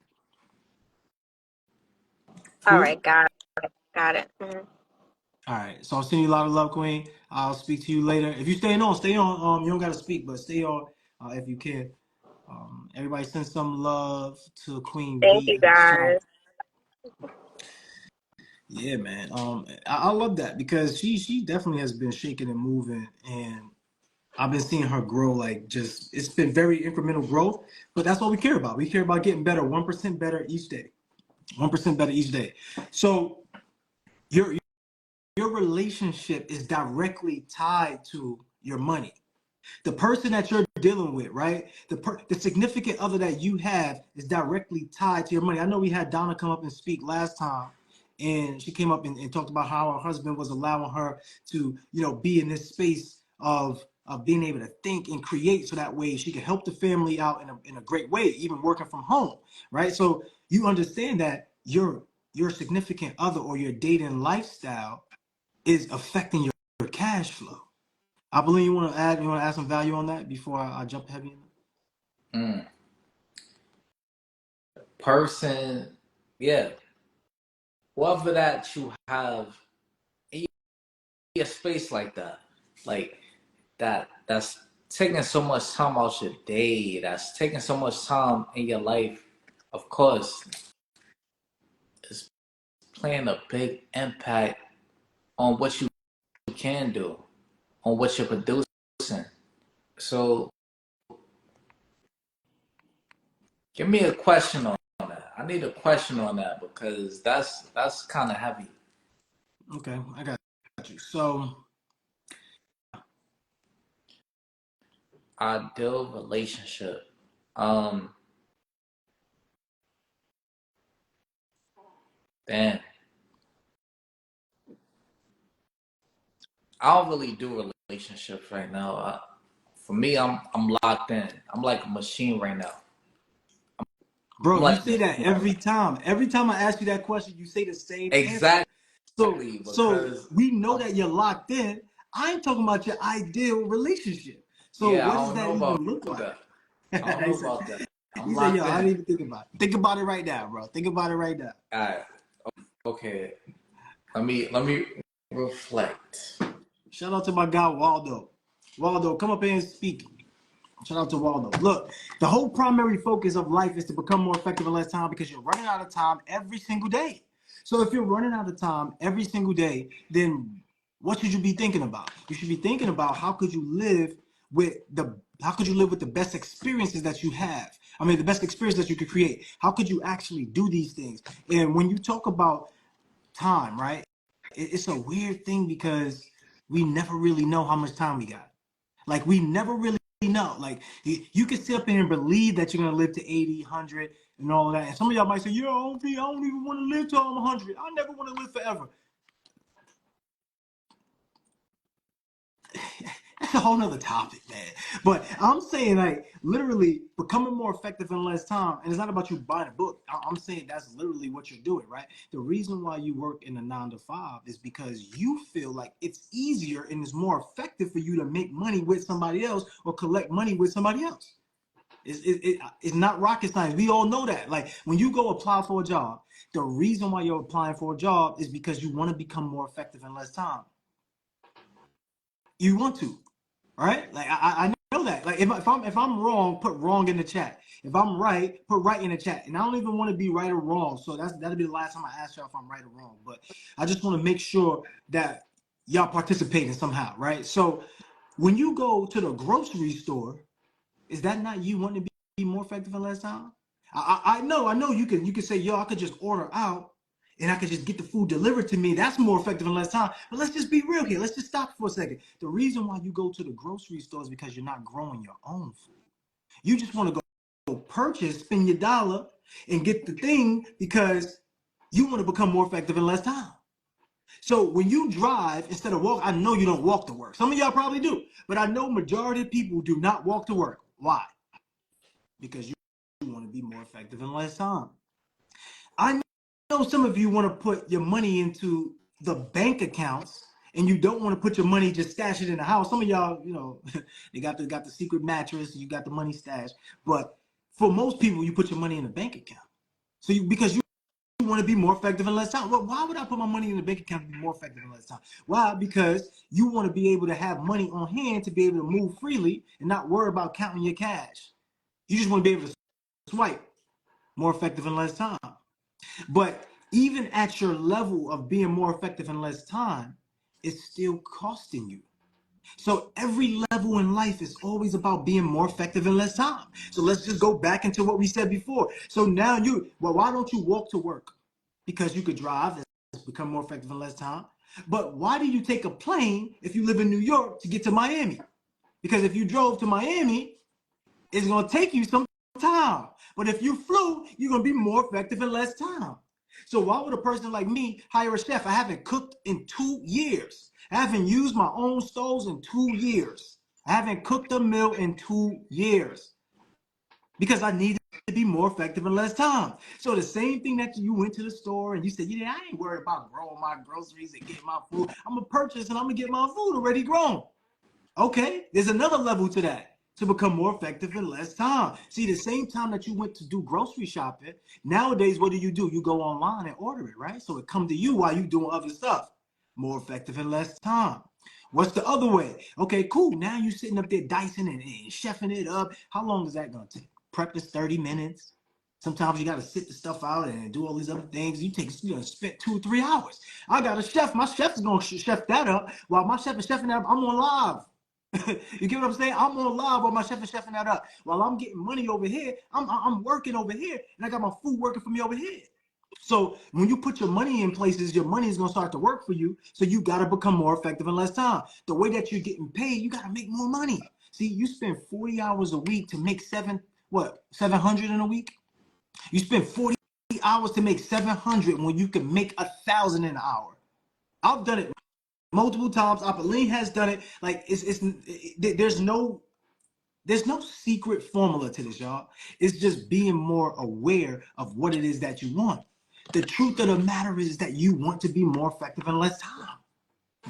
All Cool? right, got it. Mm-hmm. All right. So I'll send you a lot of love, Queen. I'll speak to you later. If you're staying on, stay on. You don't got to speak, but stay on if you can. Everybody send some love to Queen Thank V you, in the chat. guys. Yeah, man. I love that because she definitely has been shaking and moving, and I've been seeing her grow. Like, just, it's been very incremental growth, but that's what we care about. We care about getting better, 1% better each day, 1% better each day. So your relationship is directly tied to your money. The person that you're dealing with, right? The significant other that you have is directly tied to your money. I know we had Donna come up and speak last time, and she came up and talked about how her husband was allowing her to, be in this space of being able to think and create, so that way she could help the family out in a great way, even working from home, right? So you understand that your significant other or your dating lifestyle is affecting your cash flow. I believe you want to add some value on that before I jump heavy in Mm. Person, yeah. Whatever that you have a space like that, like that's taking so much time out your day, that's taking so much time in your life, of course, it's playing a big impact on what you can do, on what you're producing. So give me a question on that. I need a question on that because that's kind of heavy. Okay, I got you. So, Ideal relationship. Um, damn. I don't really do relationships right now. For me, I'm locked in. I'm like a machine right now. bro, I'm you like a say that machine right every now. time. Every time I ask you that question, you say the same answer. Exactly, So because we know that you're locked in. I'm talking about your ideal relationship. So yeah, what I does don't that know about even look like? that. I don't he know said, about that. I'm he said, yo, locked I in. didn't even think about it. Think about it right now, bro. Think about it right now. All right. Okay. Let me reflect. Shout out to my guy Waldo. Waldo, come up here and speak. Shout out to Waldo. Look, the whole primary focus of life is to become more effective in less time because you're running out of time every single day. So if you're running out of time every single day, then what should you be thinking about? You should be thinking about how could you live with the best experiences that you have? I mean, the best experience that you could create. How could you actually do these things? And when you talk about time, right? It's a weird thing because we never really know how much time we got. Like we never really know. Like you can sit up here and believe that you're gonna live to 80, 100, and all of that. And some of y'all might say, "Yo, I don't even want to live till I'm 100. I never want to live forever." That's a whole nother topic, man. But I'm saying, like, literally becoming more effective in less time. And it's not about you buying a book. I'm saying that's literally what you're doing, right? The reason why you work in a 9 to 5 is because you feel like it's easier and it's more effective for you to make money with somebody else or collect money with somebody else. It's not rocket science. We all know that. Like when you go apply for a job, the reason why you're applying for a job is because you want to become more effective in less time. You want to. All right, like I know that. Like if I'm wrong, put wrong in the chat. If I'm right, put right in the chat. And I don't even want to be right or wrong. So that'll be the last time I ask y'all if I'm right or wrong. But I just want to make sure that y'all participating somehow, right? So when you go to the grocery store, is that not you wanting to be more effective in less time? I know you can say, yo, I could just order out and I could just get the food delivered to me. That's more effective in less time. But let's just be real here. Let's just stop for a second. The reason why you go to the grocery store is because you're not growing your own food. You just want to go purchase, spend your dollar, and get the thing because you want to become more effective in less time. So when you drive instead of walk, I know you don't walk to work. Some of y'all probably do, but I know majority of people do not walk to work. Why? Because you want to be more effective in less time. I know some of you want to put your money into the bank accounts and you don't want to put your money, just stash it in the house. Some of y'all, they got the secret mattress, you got the money stashed. But for most people, you put your money in a bank account. So because you want to be more effective in less time. Well, why would I put my money in the bank account to be more effective in less time? Why? Because you want to be able to have money on hand to be able to move freely and not worry about counting your cash. You just want to be able to swipe more effective in less time. But even at your level of being more effective in less time, it's still costing you. So every level in life is always about being more effective in less time. So let's just go back into what we said before. So now why don't you walk to work? Because you could drive, that's become more effective in less time. But why do you take a plane if you live in New York to get to Miami? Because if you drove to Miami, it's going to take you some time. But if you flew, you're going to be more effective in less time. So why would a person like me hire a chef? I haven't cooked in 2 years. I haven't used my own stoves in 2 years. I haven't cooked a meal in 2 years because I needed to be more effective in less time. So the same thing that you went to the store and you said, yeah, I ain't worried about growing my groceries and getting my food. I'm going to purchase and I'm going to get my food already grown. Okay, there's another level to that to become more effective in less time. See, the same time that you went to do grocery shopping, nowadays, what do? You go online and order it, right? So it comes to you while you're doing other stuff. more effective in less time. What's the other way? Okay, cool. Now you're sitting up there dicing and chefing it up. How long is that going to take? Prep is 30 minutes. Sometimes you got to sit the stuff out and do all these other things. You know, spend 2 or 3 hours. I got a chef. My chef is going to chef that up. While my chef is chefing that up, I'm on live. You get what I'm saying? I'm on live while my chef is chefing that up. While I'm getting money over here, I'm working over here, and I got my food working for me over here. So when you put your money in places, your money is going to start to work for you. So you got to become more effective in less time. The way that you're getting paid, you got to make more money. See, you spend 40 hours a week to make 700 in a week? You spend 40 hours to make 700 when you can make 1,000 in an hour. I've done it multiple times. Apolline has done it. Like there's no secret formula to this, y'all. It's just being more aware of what it is that you want. The truth of the matter is that you want to be more effective in less time.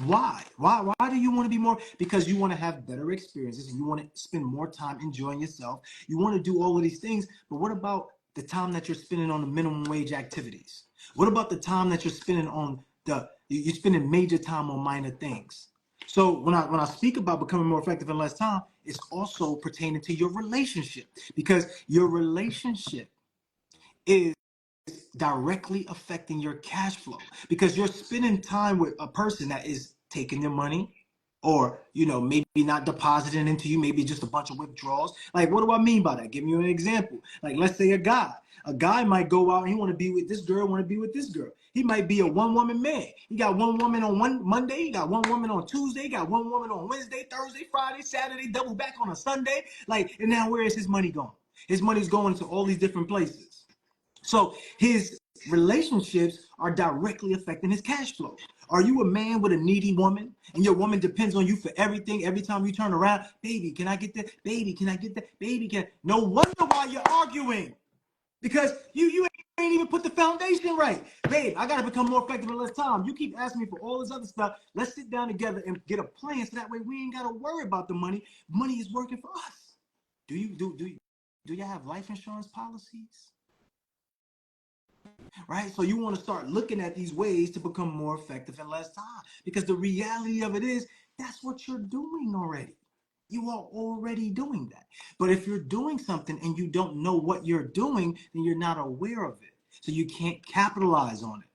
Why? Why do you want to be more? Because you want to have better experiences and you want to spend more time enjoying yourself. You want to do all of these things, but what about the time that you're spending on the minimum wage activities? What about the time that you're spending on you're spending major time on minor things? So when I speak about becoming more effective in less time, it's also pertaining to your relationship, because your relationship is directly affecting your cash flow, because you're spending time with a person that is taking your money, or maybe not depositing into you, maybe just a bunch of withdrawals. Like, what do I mean by that? Give you an example. Like, let's say a guy might go out and he want to be with this girl, want to be with this girl. He might be a one-woman man. He got one woman on one Monday, he got one woman on Tuesday, he got one woman on Wednesday, Thursday, Friday, Saturday, double back on a Sunday. Like, and now where is his money going? His money's going to all these different places. So his relationships are directly affecting his cash flow. Are you a man with a needy woman and your woman depends on you for everything? Every time you turn around, baby, can I get that? Baby, can I get that? Baby, can. No wonder why you're arguing, because you ain't even put the foundation right. Babe, I gotta become more effective in less time. You keep asking me for all this other stuff. Let's sit down together and get a plan, so that way we ain't gotta worry about the money. Money is working for us. Do you have life insurance policies? Right? So you want to start looking at these ways to become more effective in less time, because the reality of it is that's what you're doing already. You are already doing that. But if you're doing something and you don't know what you're doing, then you're not aware of it. So you can't capitalize on it.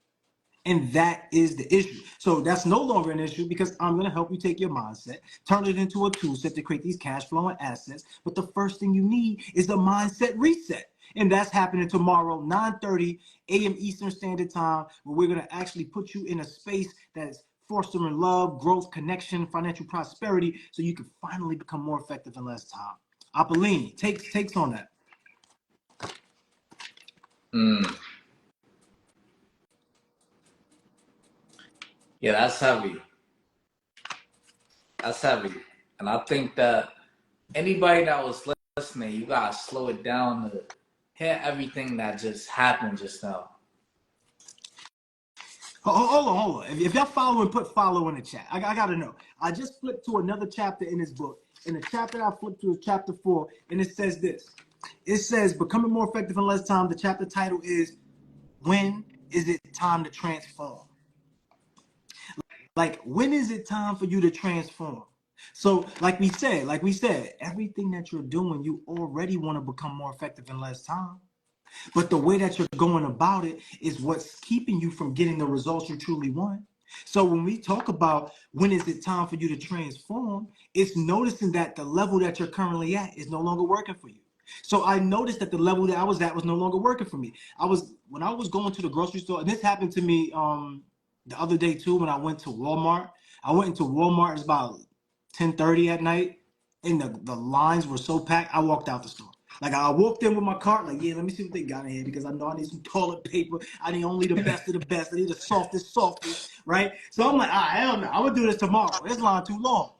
And that is the issue. So that's no longer an issue, because I'm going to help you take your mindset, turn it into a tool set to create these cash flowing assets. But the first thing you need is the mindset reset. And that's happening tomorrow, 9:30 a.m. Eastern Standard Time, where we're going to actually put you in a space that's fostering love, growth, connection, financial prosperity, so you can finally become more effective in less time. Apolline, takes on that. Yeah, that's heavy. That's heavy. And I think that anybody that was listening, you gotta slow it down to hear everything that just happened just now. Hold on. If y'all following, put follow in the chat. I gotta know. I just flipped to another chapter in this book. In the chapter I flipped to is chapter 4, and it says this. It says, becoming more effective in less time. The chapter title is, when is it time to transform? Like, when is it time for you to transform? So, like we said, everything that you're doing, you already want to become more effective in less time. But the way that you're going about it is what's keeping you from getting the results you truly want. So when we talk about when is it time for you to transform, it's noticing that the level that you're currently at is no longer working for you. So I noticed that the level that I was at was no longer working for me. When I was going to the grocery store, and this happened to me the other day too, when I went to Walmart. I went into Walmart, it's about 10:30 at night, and the lines were so packed, I walked out the store. Like, I walked in with my cart, like, yeah, let me see what they got in here, because I know I need some toilet paper. I need only the best of the best. I need the softest, right? So I'm like, hell no, I'm gonna do this tomorrow. This line too long.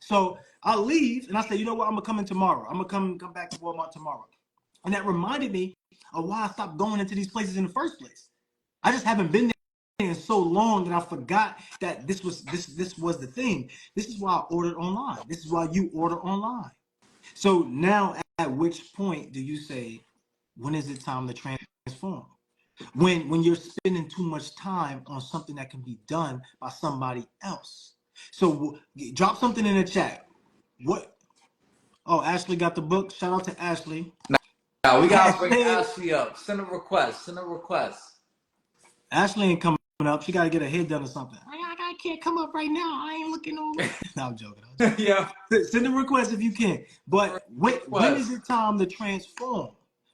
So I leave and I say, you know what, I'm gonna come in tomorrow. I'm gonna come back to Walmart tomorrow. And that reminded me of why I stopped going into these places in the first place. I just haven't been there in so long that I forgot that this was the thing. This is why I ordered online. This is why you order online. So now, at which point do you say, when is it time to transform? when you're spending too much time on something that can be done by somebody else. So drop something in the chat. What? Oh, Ashley got the book. Shout out to Ashley. Now we gotta bring Ashley, Ashley up. Send a request. Send a request. Ashley ain't coming up. She got to get her hair done or something. I can't come up right now. I ain't looking over. No, I'm joking. Yeah. Send a request if you can. But when is it time to transform?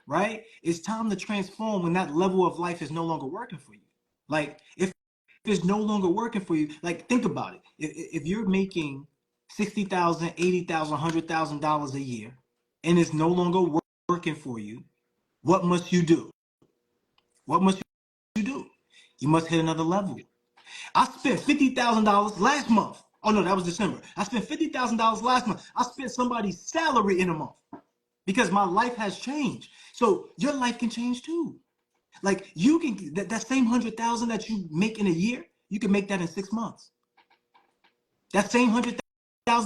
Right? It's time to transform when that level of life is no longer working for you. Like if it's no longer working for you, like think about it. If you're making $60,000, $80,000, $100,000 a year, and it's no longer working for you, what must you do? What must you do? You must hit another level. I spent $50,000 last month. Oh no, that was December. I spent $50,000 last month. I spent somebody's salary in a month because my life has changed. So your life can change too. Like you can that same 100,000 that you make in a year, you can make that in 6 months. That same 100,000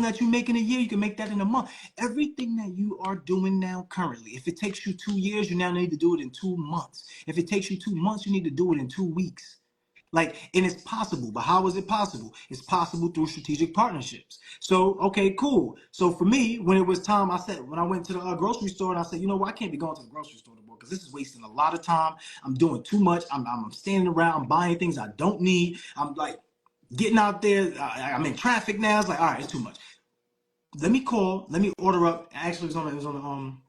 that you make in a year, you can make that in a month. Everything that you are doing now currently, if it takes you 2 years, you now need to do it in 2 months. If it takes you 2 months, you need to do it in 2 weeks. Like, and it's possible, but how is it possible? It's possible through strategic partnerships. So, okay, cool. So for me, when it was time, when I went to the grocery store and I said, you know what, I can't be going to the grocery store anymore because this is wasting a lot of time. I'm doing too much. I'm standing around, I'm buying things I don't need. I'm like getting out there. I'm in traffic now. It's like, all right, it's too much. Let me order up. Actually, it was on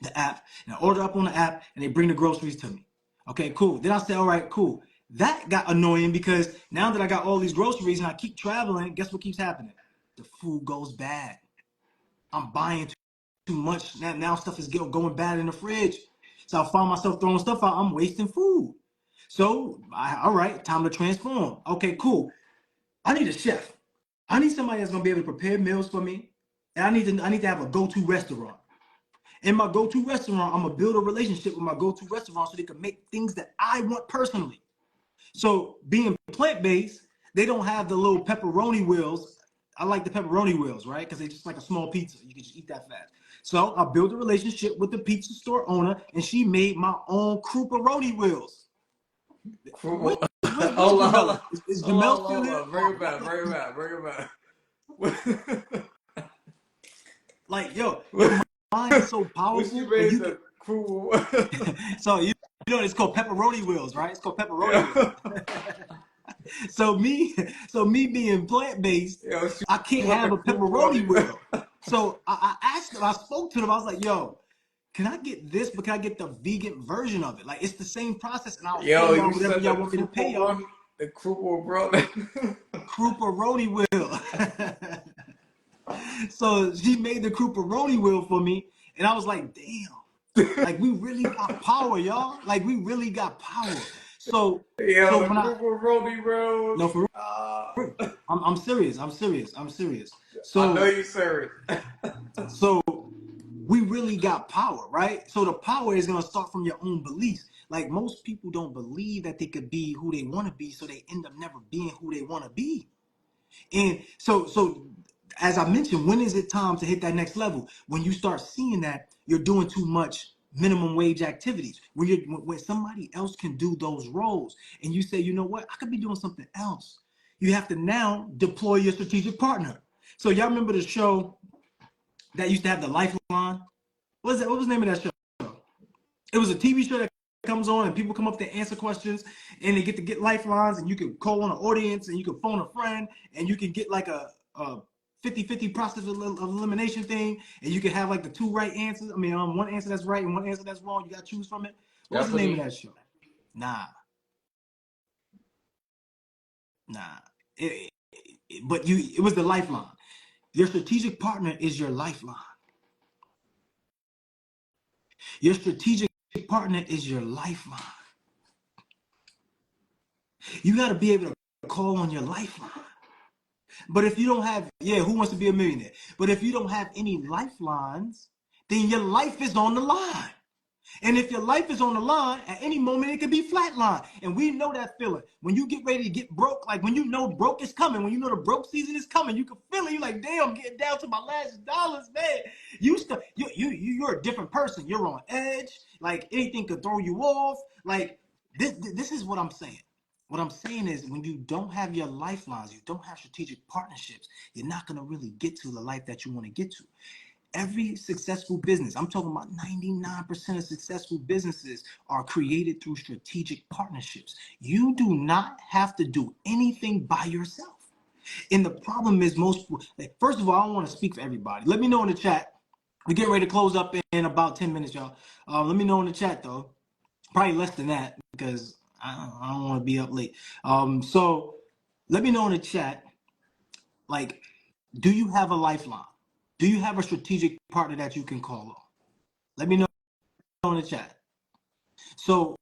the app, and I order up on the app, and they bring the groceries to me. Okay, cool. Then I said, all right, cool. That got annoying because now that I got all these groceries and I keep traveling, guess what keeps happening? The food goes bad. I'm buying too much. Now stuff is going bad in the fridge. So I find myself throwing stuff out. I'm wasting food. So, all right, time to transform. Okay, cool. I need a chef. I need somebody that's gonna be able to prepare meals for me. And I need to have a go-to restaurant. In my go-to restaurant, I'm gonna build a relationship with my go-to restaurant so they can make things that I want personally. So being plant-based, they don't have the little pepperoni wheels. I like the pepperoni wheels, right? Because they're just like a small pizza. You can just eat that fast. So I built a relationship with the pizza store owner, and she made my own crouperoni wheels. Where's Hold on, hold Jamila? on. Is Hold Jamel on, still hold here? on. Bring it back, bring it back, bring it back. Like, yo, your mind is so When she powerful, and made you can. the crew. So you know it's called pepperoni wheels, right? It's called pepperoni Yeah. wheels. So me being plant-based, Yo, she I can't want the have a crew. pepperoni wheel. So I asked them, I spoke to them, I was like, yo, can I get this, but can I get the vegan version of it? Like it's the same process, and I'll pay Yo, y'all you whatever said y'all the want me to crew pay y'all. run, the crew brother. Crouperoni wheel. So she made the crouperoni wheel for me, and I was like, damn. Like we really got power, y'all. Like we really got power. So Yo, so the when I crew Rody Rose. no for real, I'm serious. I'm serious. I'm serious. I know So you serious. so we really got power, right? So the power is gonna start from your own beliefs. Like most people don't believe that they could be who they want to be, so they end up never being who they want to be. And so as I mentioned, when is it time to hit that next level? When you start seeing that you're doing too much minimum wage activities, when somebody else can do those roles, and you say, you know what, I could be doing something else. You have to now deploy your strategic partner. So y'all remember the show that used to have the Lifeline? What was the name of that show? It was a TV show that comes on and people come up to answer questions and they get to get lifelines, and you can call on an audience and you can phone a friend and you can get like a 50-50 process of elimination thing, and you can have like the two right answers. I mean, one answer that's right and one answer that's wrong. You got to choose from it. What was the name of Jeopardy. that show? Nah. Nah. It was the Lifeline. Your strategic partner is your lifeline. Your strategic partner is your lifeline. You got to be able to call on your lifeline. But if you don't have, who wants to be a millionaire? But if you don't have any lifelines, then your life is on the line. And if your life is on the line, at any moment it could be flatline. And we know that feeling. When you get ready to get broke, like when you know broke is coming, when you know the broke season is coming, you can feel it. You're like, damn, I'm getting down to my last dollars, man. You're a different person. You're on edge. Like anything could throw you off. Like This is what I'm saying. What I'm saying is when you don't have your lifelines, you don't have strategic partnerships, you're not going to really get to the life that you want to get to. Every successful business, I'm talking about 99% of successful businesses are created through strategic partnerships. You do not have to do anything by yourself. And the problem is like, first of all, I don't want to speak for everybody. Let me know in the chat. We're getting ready to close up in about 10 minutes, y'all. Let me know in the chat, though. Probably less than that because I don't want to be up late. So let me know in the chat, like, do you have a lifeline? Do you have a strategic partner that you can call on? Let me know in the chat. So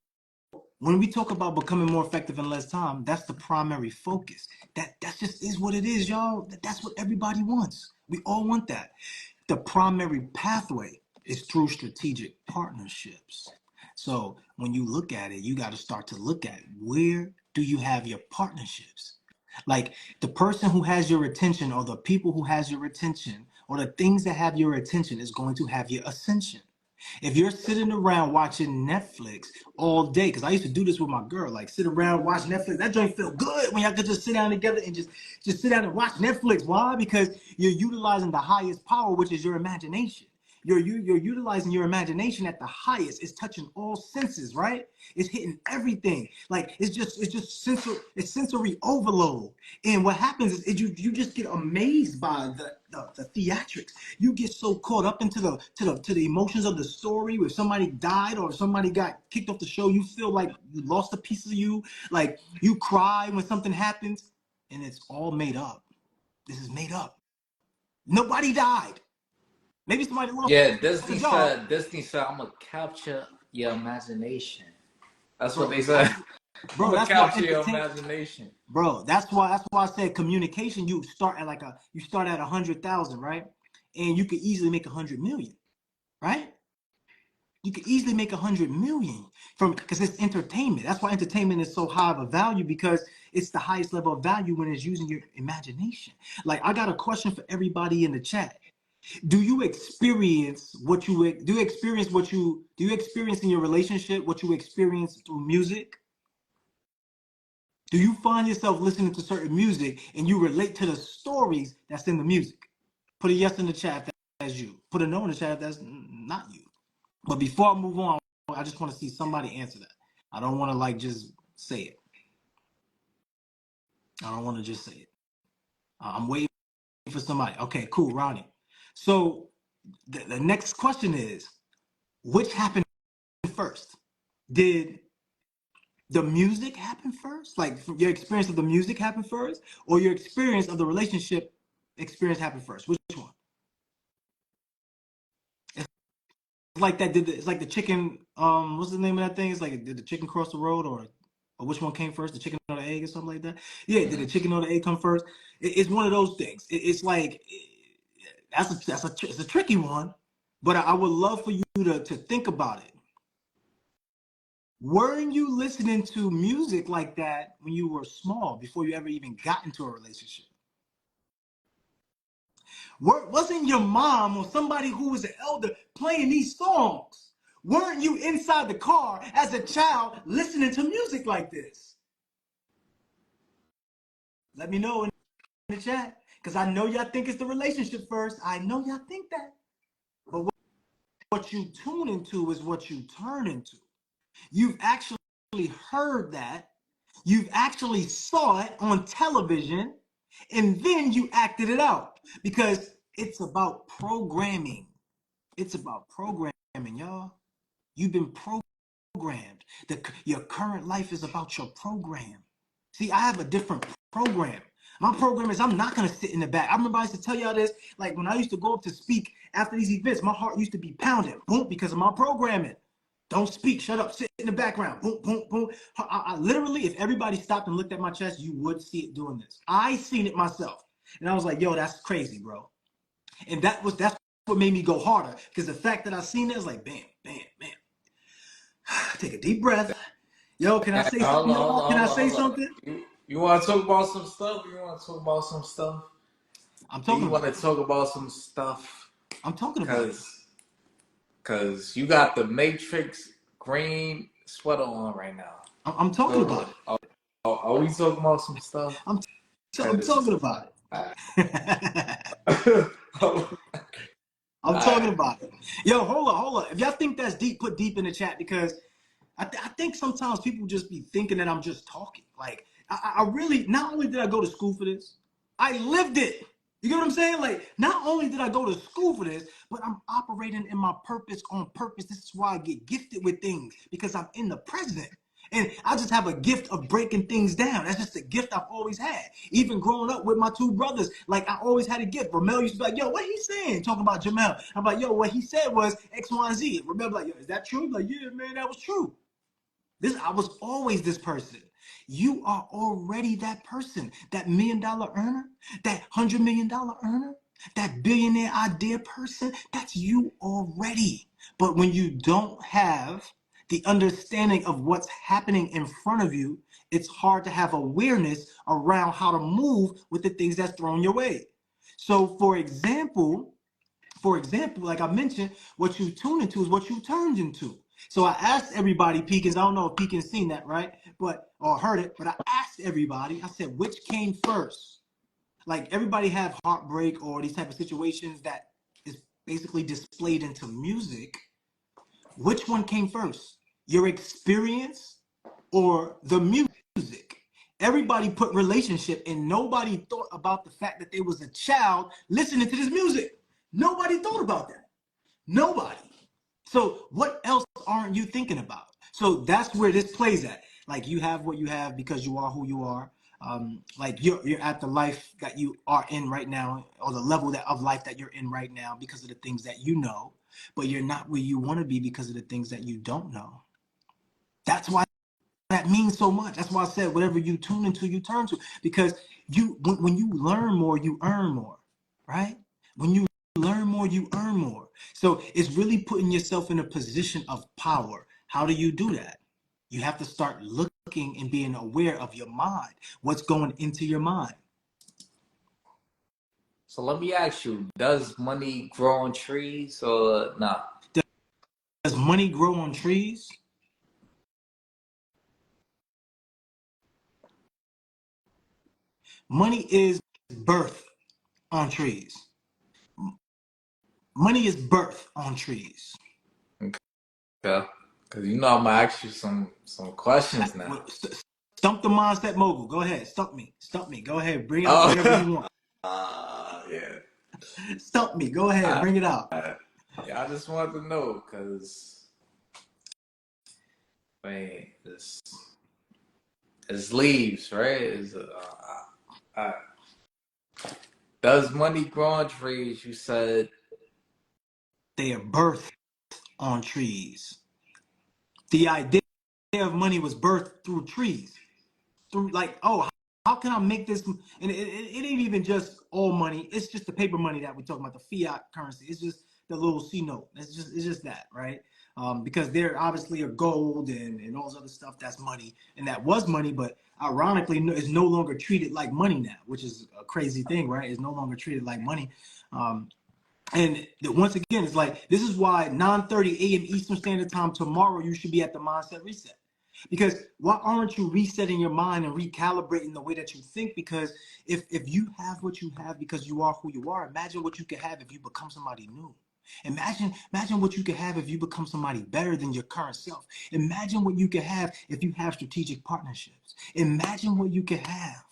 when we talk about becoming more effective in less time, that's the primary focus. That just is what it is, y'all. That's what everybody wants. We all want that. The primary pathway is through strategic partnerships. So when you look at it, you got to start to look at where do you have your partnerships? Like the person who has your attention or the people who has your attention or the things that have your attention is going to have your ascension. If you're sitting around watching Netflix all day, because I used to do this with my girl, like sit around watch Netflix. That joint feel good when y'all could just sit down together and just sit down and watch Netflix. Why? Because you're utilizing the highest power, which is your imagination. You're utilizing your imagination at the highest. It's touching all senses, right? It's hitting everything. Like it's sensory overload. And what happens is you just get amazed by the theatrics. You get so caught up into the emotions of the story. If somebody died or if somebody got kicked off the show, you feel like you lost a piece of you. Like you cry when something happens, and it's all made up. This is made up. Nobody died. Maybe somebody lost Yeah, a job. Disney said, I'm gonna capture your imagination. That's what Bro, they said. I'm gonna that's why capture your entertain. imagination. Bro, that's why I said communication. You start at 100,000, right? And you could easily make 100 million, right? You could easily make 100 million from because it's entertainment. That's why entertainment is so high of a value because it's the highest level of value when it's using your imagination. Like I got a question for everybody in the chat. Do you experience what you do you experience in your relationship what you experience through music? Do you find yourself listening to certain music and you relate to the stories that's in the music? Put a yes in the chat if that's you. Put a no in the chat if that's not you. But before I move on, I just want to see somebody answer that. I don't want to like just say it. I don't want to just say it. I'm waiting for somebody. Okay, cool, Ronnie. So the next question is, which happened first? Did the music happen first? Like your experience of the music happen first, or your experience of the relationship experience happen first? Which one? It's like that. It's like the chicken. What's the name of that thing? It's like did the chicken cross the road, or which one came first, the chicken or the egg, or something like that? Yeah, did the chicken or the egg come first? It's one of those things. It's like it's a tricky one, but I would love for you to think about it. Weren't you listening to music like that when you were small, before you ever even got into a relationship? Wasn't your mom or somebody who was an elder playing these songs? Weren't you inside the car as a child listening to music like this? Let me know in the chat, because I know y'all think it's the relationship first. I know y'all think that. But what you tune into is what you turn into. You've actually heard that. You've actually saw it on television, and then you acted it out because it's about programming. It's about programming, y'all. You've been programmed. Your current life is about your program. See, I have a different program. My program is I'm not gonna sit in the back. I remember I used to tell y'all this, like when I used to go up to speak after these events, my heart used to be pounding, boom, because of my programming. Don't speak, shut up, sit in the background, boom, boom, boom. I literally, if everybody stopped and looked at my chest, you would see it doing this. I seen it myself, and I was like, yo, that's crazy, bro. And that's what made me go harder, because the fact that I seen it was like, bam, bam, bam. Take a deep breath. Yo, can I Hey, say hold something, on, hold y'all? on, Can I hold on, say hold on. something? You want to talk about some stuff? You want to talk about some stuff? I'm Do talking you want about to it. talk about some stuff? I'm talking about it. Cause you got the Matrix green sweater on right now. I'm talking about it. Are we talking about some stuff? I'm Man, this is talking so about funny. it. I'm talking Alright. about it. Yo, hold on. If y'all think that's deep, put deep in the chat because I think sometimes people just be thinking that I'm just talking. Like, I really, not only did I go to school for this, I lived it. You get what I'm saying? Like, not only did I go to school for this, but I'm operating in my purpose on purpose. This is why I get gifted with things because I'm in the present. And I just have a gift of breaking things down. That's just a gift I've always had. Even growing up with my two brothers, like I always had a gift. Ramel used to be like, yo, what he saying? Talking about Jamel. I'm like, yo, what he said was X, Y, and Z. Ramel like, yo, is that true? I'm like, yeah, man, that was true. I was always this person. You are already that person, that $1 million earner, that $100 million earner, that billionaire idea person. That's you already. But when you don't have the understanding of what's happening in front of you, it's hard to have awareness around how to move with the things that's thrown your way. So, for example, like I mentioned, what you tune into is what you turned into. So I asked everybody, Peekins, I don't know if Peekins seen that, right? But or heard it, but I asked everybody, I said, which came first? Like everybody have heartbreak or these type of situations that is basically displayed into music. Which one came first? Your experience or the music? Everybody put relationship and nobody thought about the fact that there was a child listening to this music. Nobody thought about that. Nobody. So what else aren't you thinking about? So that's where this plays at. Like you have what you have because you are who you are. Like you're at the life that you are in right now, or the level of life that you're in right now because of the things that you know, but you're not where you want to be because of the things that you don't know. That's why that means so much. That's why I said whatever you tune into, you turn to. Because when you learn more, you earn more, right? When you learn more, you earn more. So it's really putting yourself in a position of power. How do you do that? You have to start looking and being aware of your mind. What's going into your mind? So let me ask you, does money grow on trees or not? Does money grow on trees? Money is birth on trees. Money is birth on trees. Okay. Because you know I'm gonna ask you some questions now. Stump the mindset mogul. Go ahead. Stump me. Stump me. Go ahead. Bring out whatever Oh, you want. yeah. Stump me. Go ahead. Bring it out. Yeah, I just wanted to know because, man, it's leaves, right? Does money grow on trees? You said. They are birthed on trees. The idea of money was birthed through trees. Through like, oh, how can I make this? And it ain't even just all money. It's just the paper money that we're talking about, the fiat currency. It's just the little C note. It's just that, right? Because there obviously are gold and all this other stuff that's money, and that was money, but ironically, is no longer treated like money now, which is a crazy thing, right? It's no longer treated like money. And once again, it's like this is why 9:30 a.m. Eastern Standard Time tomorrow you should be at the mindset reset. Because why aren't you resetting your mind and recalibrating the way that you think? Because if you have what you have because you are who you are, imagine what you could have if you become somebody new. Imagine what you could have if you become somebody better than your current self. Imagine what you could have if you have strategic partnerships. Imagine what you could have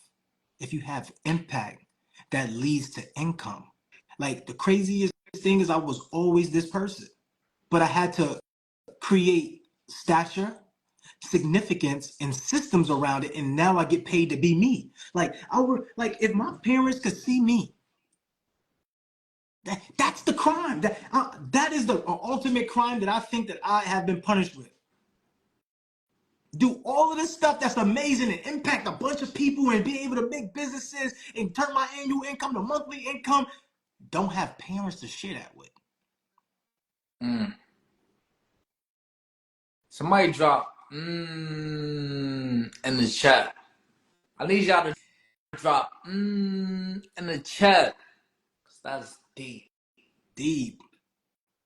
if you have impact that leads to income. Like the craziest thing is I was always this person, but I had to create stature, significance, and systems around it, and now I get paid to be me. Like if my parents could see me, that's the crime. That is the ultimate crime that I think that I have been punished with. Do all of this stuff that's amazing and impact a bunch of people and be able to make businesses and turn my annual income to monthly income. Don't have parents to share that with. Somebody drop in the chat. I need y'all to drop in the chat. Cause that's deep. Deep.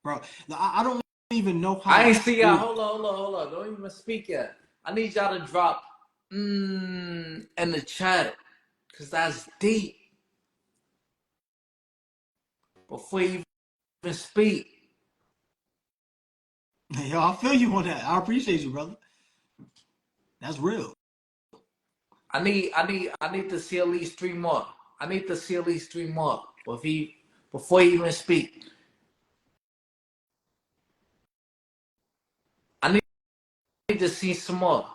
Bro, I don't even know how I to ain't see y'all. speak. Hold on. Don't even speak yet. I need y'all to drop in the chat, because that's deep. Before you even speak, Yo, I feel you on that. I appreciate you, brother. That's real. I need to see at least 3 more. I need to see at least 3 more. Before you even speak. I need to see some more.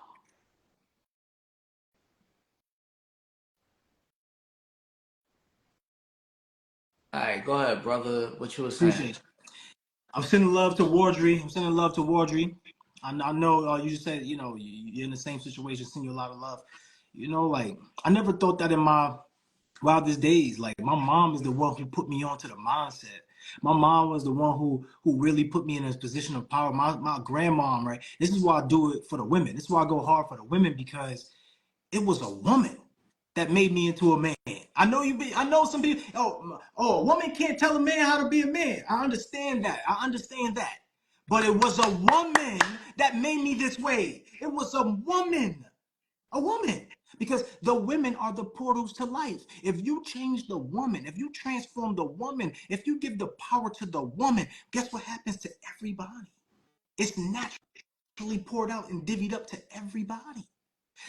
All right, go ahead, brother. What you were saying? Appreciate you. I'm sending love to Wardry. I'm sending love to Wardry. I know you just said, you're in the same situation, sending you a lot of love. Like, I never thought that in my wildest days. Like, my mom is the one who put me onto the mindset. My mom was the one who really put me in a position of power. My grandmom, right? This is why I do it for the women. This is why I go hard for the women, because it was a woman that made me into a man. I know some people, a woman can't tell a man how to be a man. I understand that. But it was a woman that made me this way. It was a woman. A woman. Because the women are the portals to life. If you change the woman, if you transform the woman, if you give the power to the woman, guess what happens to everybody? It's naturally poured out and divvied up to everybody.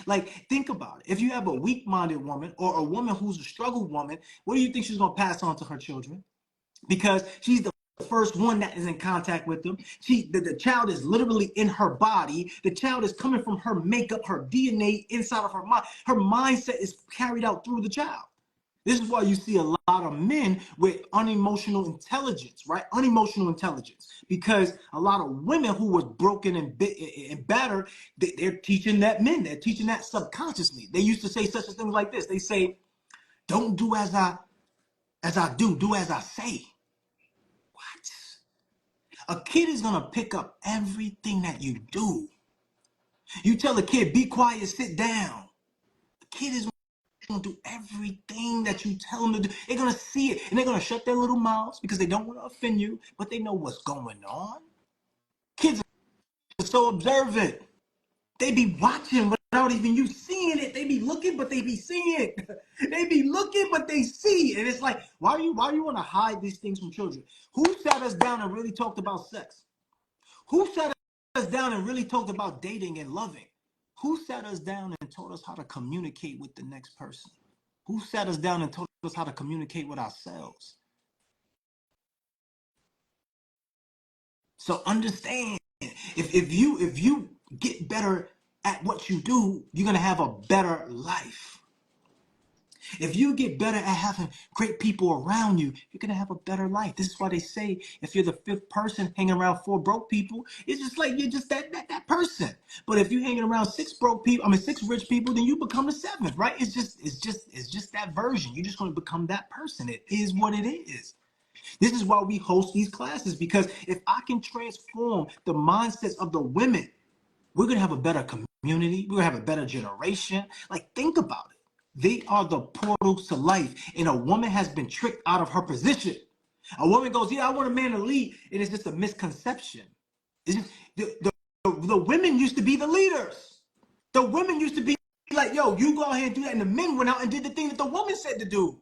Like, think about it. If you have a weak-minded woman or a woman who's a struggle woman, what do you think she's going to pass on to her children? Because she's the first one that is in contact with them. The child is literally in her body. The child is coming from her makeup, her DNA inside of her mind. Her mindset is carried out through the child. This is why you see a lot of men with unemotional intelligence, right? Unemotional intelligence. Because a lot of women who was broken and battered, they're teaching that men. They're teaching that subconsciously. They used to say such a thing like this. They say, don't do as I do as I say. What? A kid is going to pick up everything that you do. You tell a kid, be quiet, sit down. The kid is going to do everything that you tell them to do. They're going to see it, and they're going to shut their little mouths because they don't want to offend you, but they know what's going on. Kids are so observant. They be watching without even you seeing it. They be looking, but they be seeing. They be looking, but they see. And it's like, why do you want to hide these things from children? Who sat us down and really talked about sex? Who sat us down and really talked about dating and loving? Who sat us down and taught us how to communicate with the next person? Who sat us down and taught us how to communicate with ourselves? So understand, if you get better at what you do, you're gonna have a better life. If you get better at having great people around you, you're gonna have a better life. This is why they say if you're the fifth person hanging around four broke people, it's just like you're just that person. But if you're hanging around six rich people, then you become the seventh, right? It's just that version. You're just gonna become that person. It is what it is. This is why we host these classes, because if I can transform the mindsets of the women, we're going to have a better community. We're going to have a better generation. Like, think about it. They are the portals to life. And a woman has been tricked out of her position. A woman goes, yeah, I want a man to lead. And it's just a misconception. It's just, the women used to be the leaders. The women used to be like, yo, you go ahead and do that. And the men went out and did the thing that the woman said to do.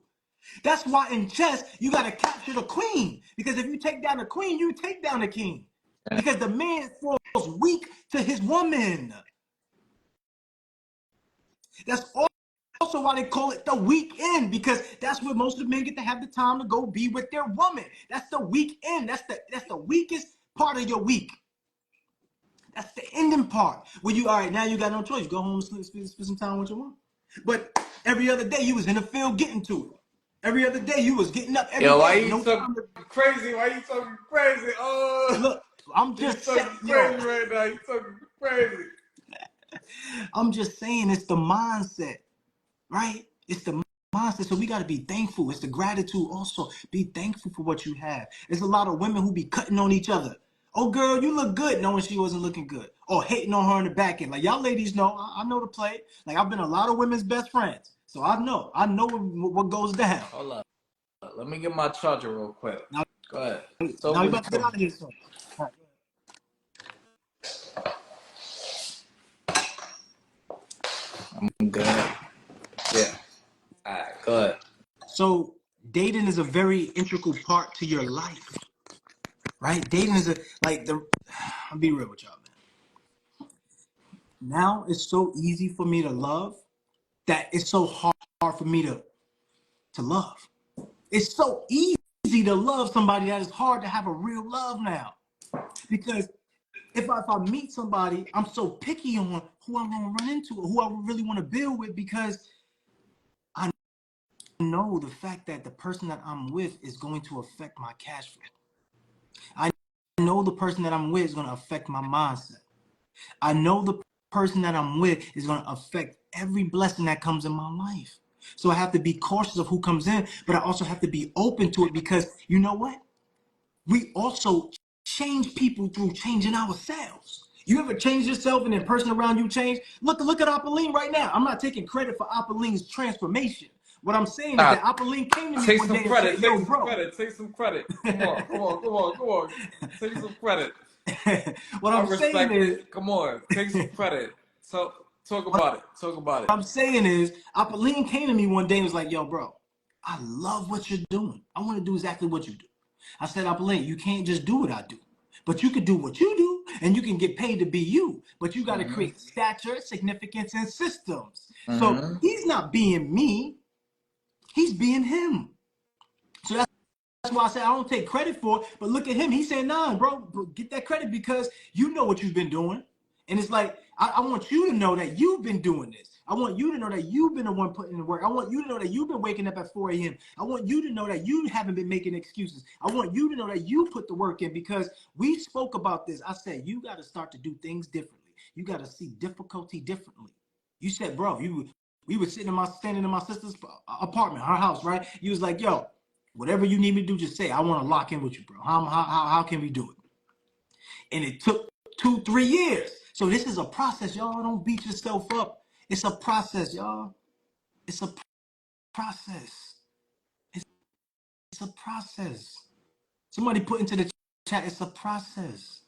That's why in chess, you got to capture the queen. Because if you take down the queen, you take down the king. Because the man falls weak to his woman. That's also why they call it the weekend, because that's where most of the men get to have the time to go be with their woman. That's the weekend. That's the weakest part of your week. That's the ending part. Where you, all right, now you got no choice. Go home and spend some time with your woman. But every other day, you was in the field getting to it. Every other day, you was getting up every Yo, why day. you No talking time to... crazy? Why you talking crazy? Oh, Look, I'm you just saying, talking yo. crazy right now. You talking crazy. I'm just saying, it's the mindset, right? It's the mindset. So we got to be thankful. It's the gratitude also. Be thankful for what you have. There's a lot of women who be cutting on each other. Oh, girl, you look good, knowing she wasn't looking good. Or hating on her in the back end. Like, y'all ladies know, I know the play. Like, I've been a lot of women's best friends. So I know what goes down. Hold up. Let me get my charger real quick. Now, Go ahead. now Talk we what about you to get talking. out of here soon. All right. I'm good. Yeah. All right, good. So dating is a very integral part to your life, right? Dating is I'll be real with y'all, man. Now it's so easy for me to love that it's so hard for me to love. It's so easy to love somebody that it's hard to have a real love now. Because if I meet somebody, I'm so picky on who I'm gonna run into or who I really want to build with because I know the fact that the person that I'm with is going to affect my cash flow. I know the person that I'm with is going to affect my mindset. I know the person that I'm with is going to affect every blessing that comes in my life. So I have to be cautious of who comes in, but I also have to be open to it because you know what? We also change people through changing ourselves. You ever change yourself and the person around you change? Look at Apolline right now. I'm not taking credit for Apolline's transformation. What I'm saying is that Apolline came to me Take one some day and credit. said, yo, Take some bro. credit. Take some credit. Come on. Come on. Come on. Come on. Take some credit. What I I'm saying respect is, it. Come on. Take some credit. So talk what about it. Talk about it. I'm saying is, Apolline came to me one day and was like, yo, bro, I love what you're doing. I want to do exactly what you do. I said, Apolline, you can't just do what I do, but you could do what you do and you can get paid to be you. But you got to Mm-hmm. create stature, significance, and systems. So Mm-hmm. he's not being me, he's being him. So that's why I said I don't take credit for it. But look at him. He's saying, nah, bro, get that credit because you know what you've been doing. And it's like, I want you to know that you've been doing this. I want you to know that you've been the one putting in the work. I want you to know that you've been waking up at 4 a.m. I want you to know that you haven't been making excuses. I want you to know that you put the work in because we spoke about this. I said, you got to start to do things differently. You got to see difficulty differently. You said, bro, we were standing in my sister's apartment, her house, right? You was like, yo, whatever you need me to do, just say. I want to lock in with you, bro. How can we do it? And it took 2-3 years. So this is a process, y'all. Don't beat yourself up. It's a process, y'all. It's a process. It's a process. Somebody put into the chat, it's a process.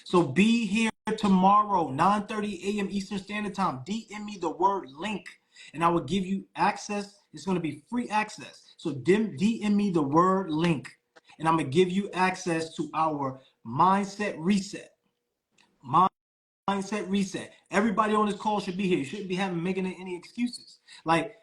So be here tomorrow, 9:30 a.m. Eastern Standard Time. DM me the word link, and I will give you access. It's going to be free access. So DM me the word link, and I'm going to give you access to our mindset reset. Mindset reset. Everybody on this call should be here. You shouldn't be making any excuses. Like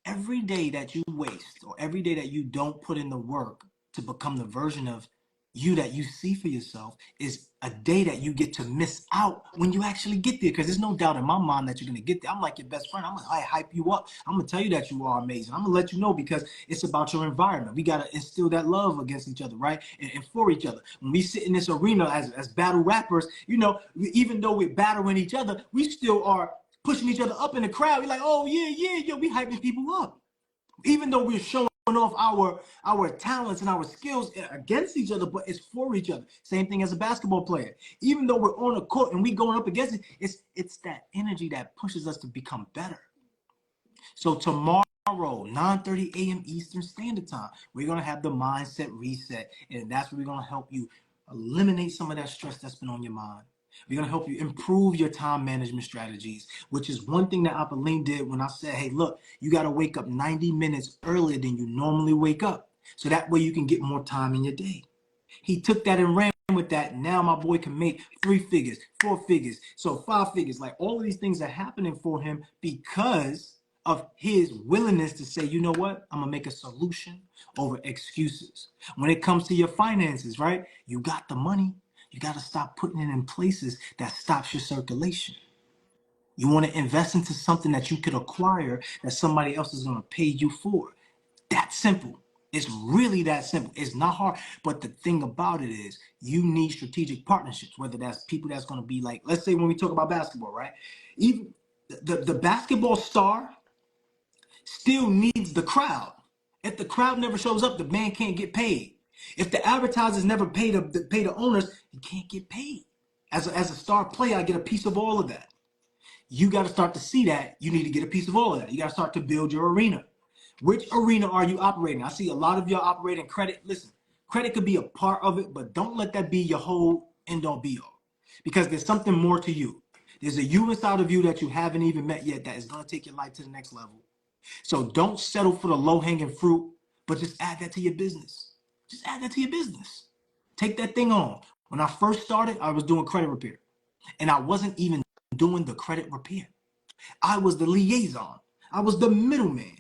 every day that you waste or every day that you don't put in the work to become the version of you that you see for yourself is a day that you get to miss out when you actually get there. Because there's no doubt in my mind that you're going to get there. I'm like your best friend. I'm going to hype you up. I'm going to tell you that you are amazing. I'm going to let you know because it's about your environment. We got to instill that love against each other, right? And for each other. When we sit in this arena as battle rappers, you know, even though we're battling each other, we still are pushing each other up in the crowd. We're like, oh, yeah. We hyping people up. Even though we're showing off our talents and our skills against each other, but it's for each other. Same thing as a basketball player. Even though we're on a court and we going up against it, it's that energy that pushes us to become better. So tomorrow, 9:30 a.m. Eastern Standard Time, we're gonna have the mindset reset, and that's where we're gonna help you eliminate some of that stress that's been on your mind. We're gonna help you improve your time management strategies, which is one thing that Apolline did when I said, hey, look, you gotta wake up 90 minutes earlier than you normally wake up. So that way you can get more time in your day. He took that and ran with that. Now my boy can make 3 figures, 4 figures, so 5 figures. Like all of these things are happening for him because of his willingness to say, you know what? I'm gonna make a solution over excuses. When it comes to your finances, right? You got the money. You got to stop putting it in places that stops your circulation. You want to invest into something that you could acquire that somebody else is going to pay you for. That's simple. It's really that simple. It's not hard. But the thing about it is you need strategic partnerships, whether that's people that's going to be like, let's say when we talk about basketball, right? Even the basketball star still needs the crowd. If the crowd never shows up, the man can't get paid. If the advertisers never pay the owners, he can't get paid. As a star player, I get a piece of all of that. You got to start to see that. You need to get a piece of all of that. You got to start to build your arena. Which arena are you operating? I see a lot of y'all operating credit. Listen, credit could be a part of it, but don't let that be your whole end all be all. Because there's something more to you. There's a you inside of you that you haven't even met yet that is going to take your life to the next level. So don't settle for the low-hanging fruit, but just add that to your business. Just add that to your business. Take that thing on. When I first started, I was doing credit repair. And I wasn't even doing the credit repair. I was the liaison. I was the middleman.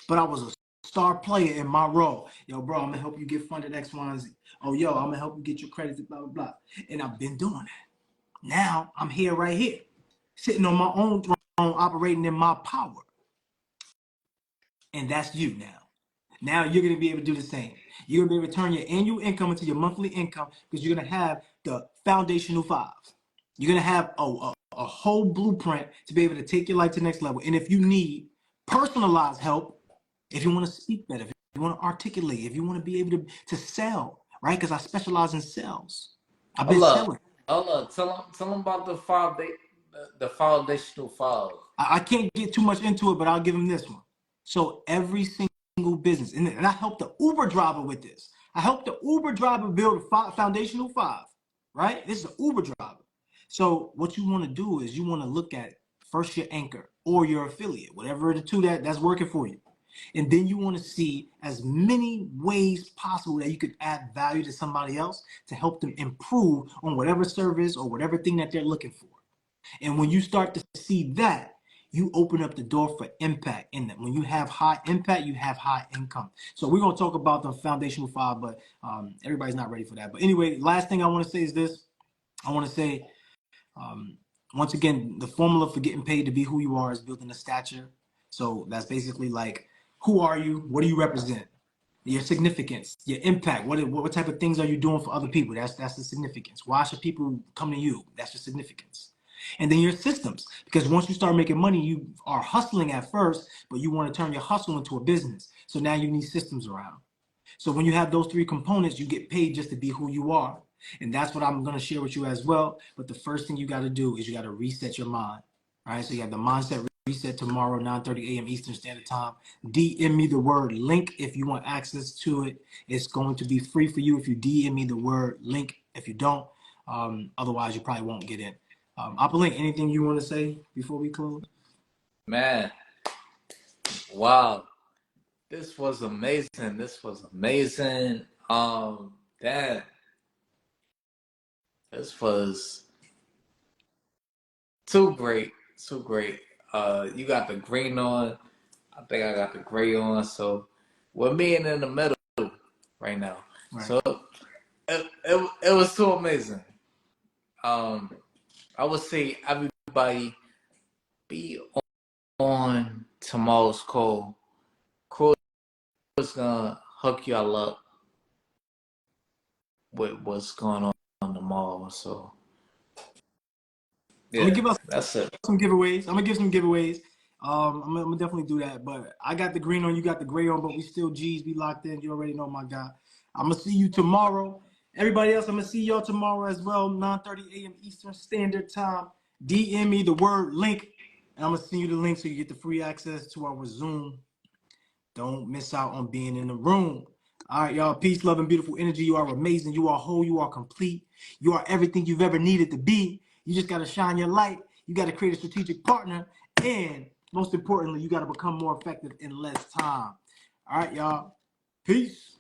But I was a star player in my role. Yo, bro, I'm going to help you get funded X, Y, and Z. Oh, yo, I'm going to help you get your credit, blah, blah, blah. And I've been doing that. Now I'm here right here, sitting on my own throne, operating in my power. And that's you now. Now you're going to be able to do the same. You're going to be able to turn your annual income into your monthly income because you're going to have the foundational 5. You're going to have a whole blueprint to be able to take your life to the next level. And if you need personalized help, if you want to speak better, if you want to articulate, if you want to be able to sell, right? Because I specialize in sales. I've been selling. Tell them about the foundational 5. I can't get too much into it, but I'll give them this one. So every single business, and I helped the Uber driver with this. I helped the Uber driver build a foundational 5, right? This is an Uber driver. So what you want to do is you want to look at first your anchor or your affiliate, whatever the two that's working for you. And then you want to see as many ways possible that you could add value to somebody else to help them improve on whatever service or whatever thing that they're looking for. And when you start to see that, you open up the door for impact in that. When you have high impact, you have high income. So we're going to talk about the foundational 5, but everybody's not ready for that. But anyway, last thing I want to say is this. I want to say, once again, the formula for getting paid to be who you are is building a stature. So that's basically like, who are you? What do you represent? Your significance, your impact. What type of things are you doing for other people? That's the significance. Why should people come to you? That's your significance. And then your systems, because once you start making money, you are hustling at first, but you want to turn your hustle into a business. So now you need systems around. So when you have those 3 components, you get paid just to be who you are. And that's what I'm going to share with you as well. But the first thing you got to do is you got to reset your mind. All right. So you have the mindset reset tomorrow, 9:30 a.m. Eastern Standard Time. DM me the word link if you want access to it. It's going to be free for you if you DM me the word link. If you don't, otherwise you probably won't get in. Link, anything you want to say before we close? Man, wow. This was amazing. Dad, this was too great. You got the green on. I think I got the gray on. So we're meeting in the middle right now. Right. So it was too amazing. I would say everybody be on tomorrow's call. Crew is gonna hook y'all up with what's going on tomorrow. So I'm gonna give us that's it. some giveaways. I'm gonna give some giveaways. I'm gonna definitely do that. But I got the green on, you got the gray on, but we still G's. Be locked in. You already know my guy. I'm gonna see you tomorrow. Everybody else, I'm gonna see y'all tomorrow as well, 9:30 a.m. Eastern Standard Time. DM me the word link, and I'm gonna send you the link so you get the free access to our Zoom. Don't miss out on being in the room. All right, y'all. Peace, love, and beautiful energy. You are amazing. You are whole. You are complete. You are everything you've ever needed to be. You just got to shine your light. You got to create a strategic partner. And most importantly, you got to become more effective in less time. All right, y'all. Peace.